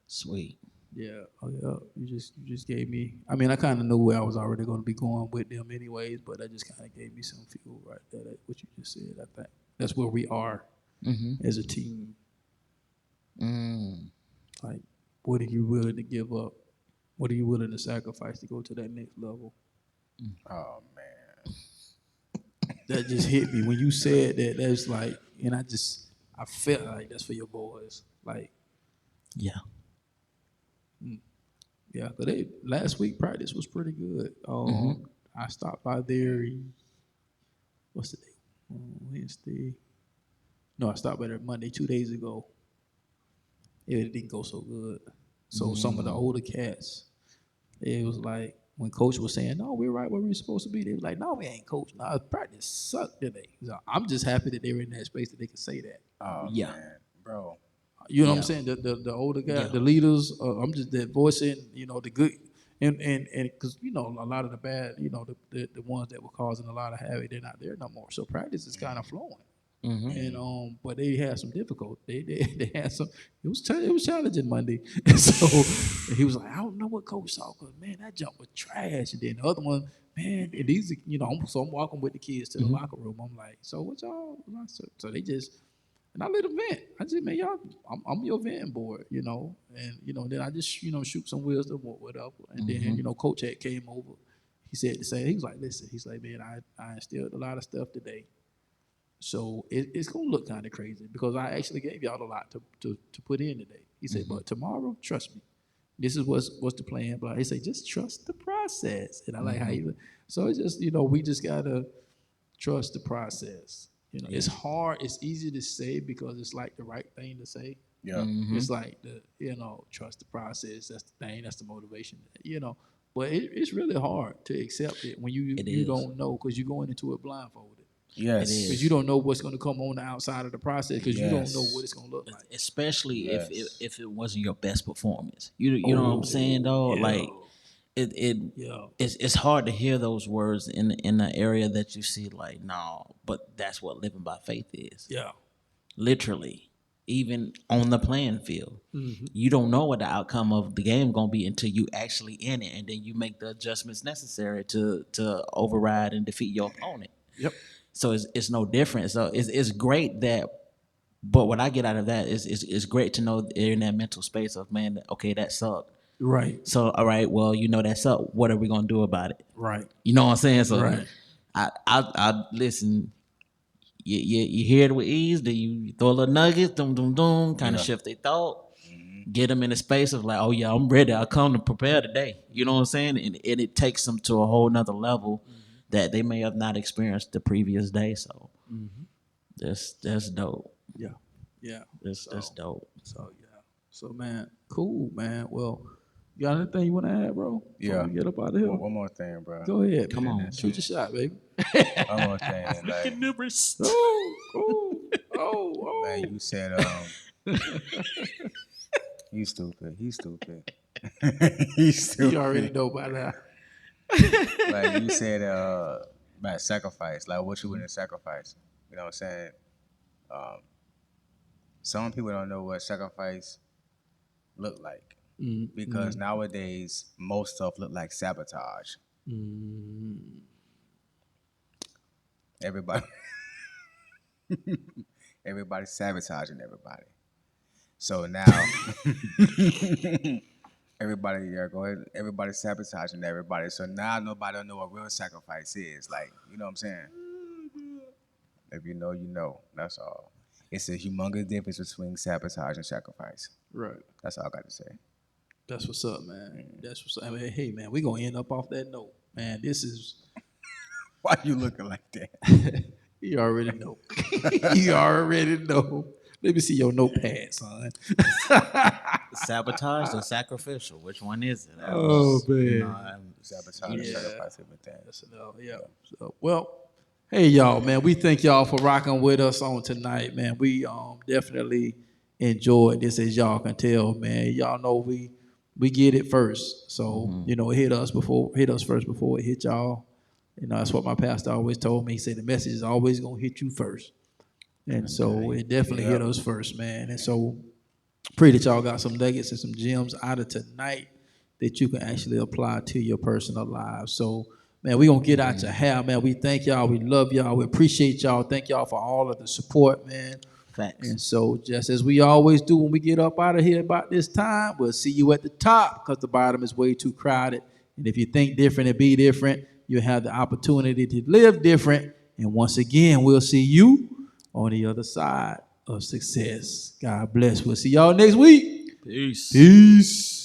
Sweet. Yeah. Oh yeah. You just gave me. I mean, I kind of knew where I was already going to be going with them, anyways. But that just kind of gave me some fuel right there. What you just said. I think that's where we are as a team. Like, what are you willing to give up? What are you willing to sacrifice to go to that next level? Oh man. That just hit me when you said that. That's like, and I felt like that's for your boys. Like, Yeah. yeah, but last week practice was pretty good. I stopped by there. What's the day? Wednesday. No, I stopped by there Monday, 2 days ago. It didn't go so good. So some of the older cats, it was like when coach was saying, "No, we're right where we're supposed to be." They was like, "No, we ain't, coach. No, practice sucked today." So I'm just happy that they were in that space that they could say that. Oh Yeah. man, bro. You know what I'm saying? The older guys, the leaders. I'm just that voicing, the good, and because a lot of the bad, the ones that were causing a lot of havoc, they're not there no more. So practice is kind of flowing. And but they had some difficulty. They had some. It was challenging Monday. And so and he was like, I don't know what coach saw, because man, that jump was trash. And then the other one, man, and these, so I'm walking with the kids to the locker room. I'm like, so what y'all? So they just, and I let them vent. I just, man, y'all, I'm your venting board, and then I just, shoot some wisdom or whatever. And then, Coach had came over. He said the same. He was like, listen, he's like, man, I instilled a lot of stuff today. So it's gonna look kind of crazy, because I actually gave y'all a lot to put in today. He said, but tomorrow, trust me, this is what's the plan. But he said, just trust the process. And I like how you. So it's just, we just gotta trust the process. It's hard. It's easy to say because it's like the right thing to say. Yeah. It's like trust the process. That's the thing. That's the motivation. But it's really hard to accept it when you don't know, because you're going into it blindfolded. Yes. Because you don't know what's going to come on the outside of the process, because you don't know what it's going to look like. Especially if it wasn't your best performance. You know what I'm saying, though? Yeah. Like it's hard to hear those words in the area that you see, like, no, but that's what living by faith is. Yeah. Literally. Even on the playing field. You don't know what the outcome of the game going to be until you actually in it, and then you make the adjustments necessary to override and defeat your opponent. Yep. So it's no different. So it's great that, but what I get out of that is it's great to know they're in that mental space of, man, okay, that sucked. Right. So all right, well, that sucked. What are we gonna do about it? Right. You know what I'm saying? So right. I listen. You hear it with ease. Then you throw a little nuggets, kind of shift their thought. Get them in a space of like, oh yeah, I'm ready. I'll come to prepare today. You know what I'm saying? And it takes them to a whole nother level that they may have not experienced the previous day. So that's dope. Yeah. Yeah. That's dope. So yeah. So man, cool, man. Well, you got anything you want to add, bro? Yeah. Get up out of here. One more thing, bro. Go ahead. Come on. Shoot your shot, baby. One more thing. Like, man, you said, you stupid. He's stupid. He's stupid. You already know by now. Like you said, about sacrifice, like what you wouldn't sacrifice. You know what I'm saying? Some people don't know what sacrifice look like, because nowadays most stuff look like sabotage. Everybody's sabotaging everybody. So now everybody's sabotaging everybody. So now nobody don't know what real sacrifice is. Like, you know what I'm saying? If you know, you know. That's all. It's a humongous difference between sabotage and sacrifice. Right. That's all I got to say. That's what's up, man. That's what's up. I mean, hey, man, we're going to end up off that note. Man, this is... Why you looking like that? You already know. You already know. Let me see your notepad, son. Sabotage or sacrificial? Which one is it? Man. Sabotage, sacrifice, everything. Yeah. So, well, hey, y'all, man. We thank y'all for rocking with us on tonight, man. We definitely enjoyed this, as y'all can tell, man. Y'all know we get it first. So, it hit us first before it hit y'all. That's what my pastor always told me. He said the message is always going to hit you first. And so it definitely hit us first, man. And so pray that y'all got some nuggets and some gems out of tonight that you can actually apply to your personal lives. So, man, we're going to get out your hair, man. We thank y'all. We love y'all. We appreciate y'all. Thank y'all for all of the support, man. Facts. And so just as we always do when we get up out of here about this time, we'll see you at the top, because the bottom is way too crowded. And if you think different and be different, you'll have the opportunity to live different. And once again, we'll see you on the other side of success. God bless. We'll see y'all next week. Peace. Peace.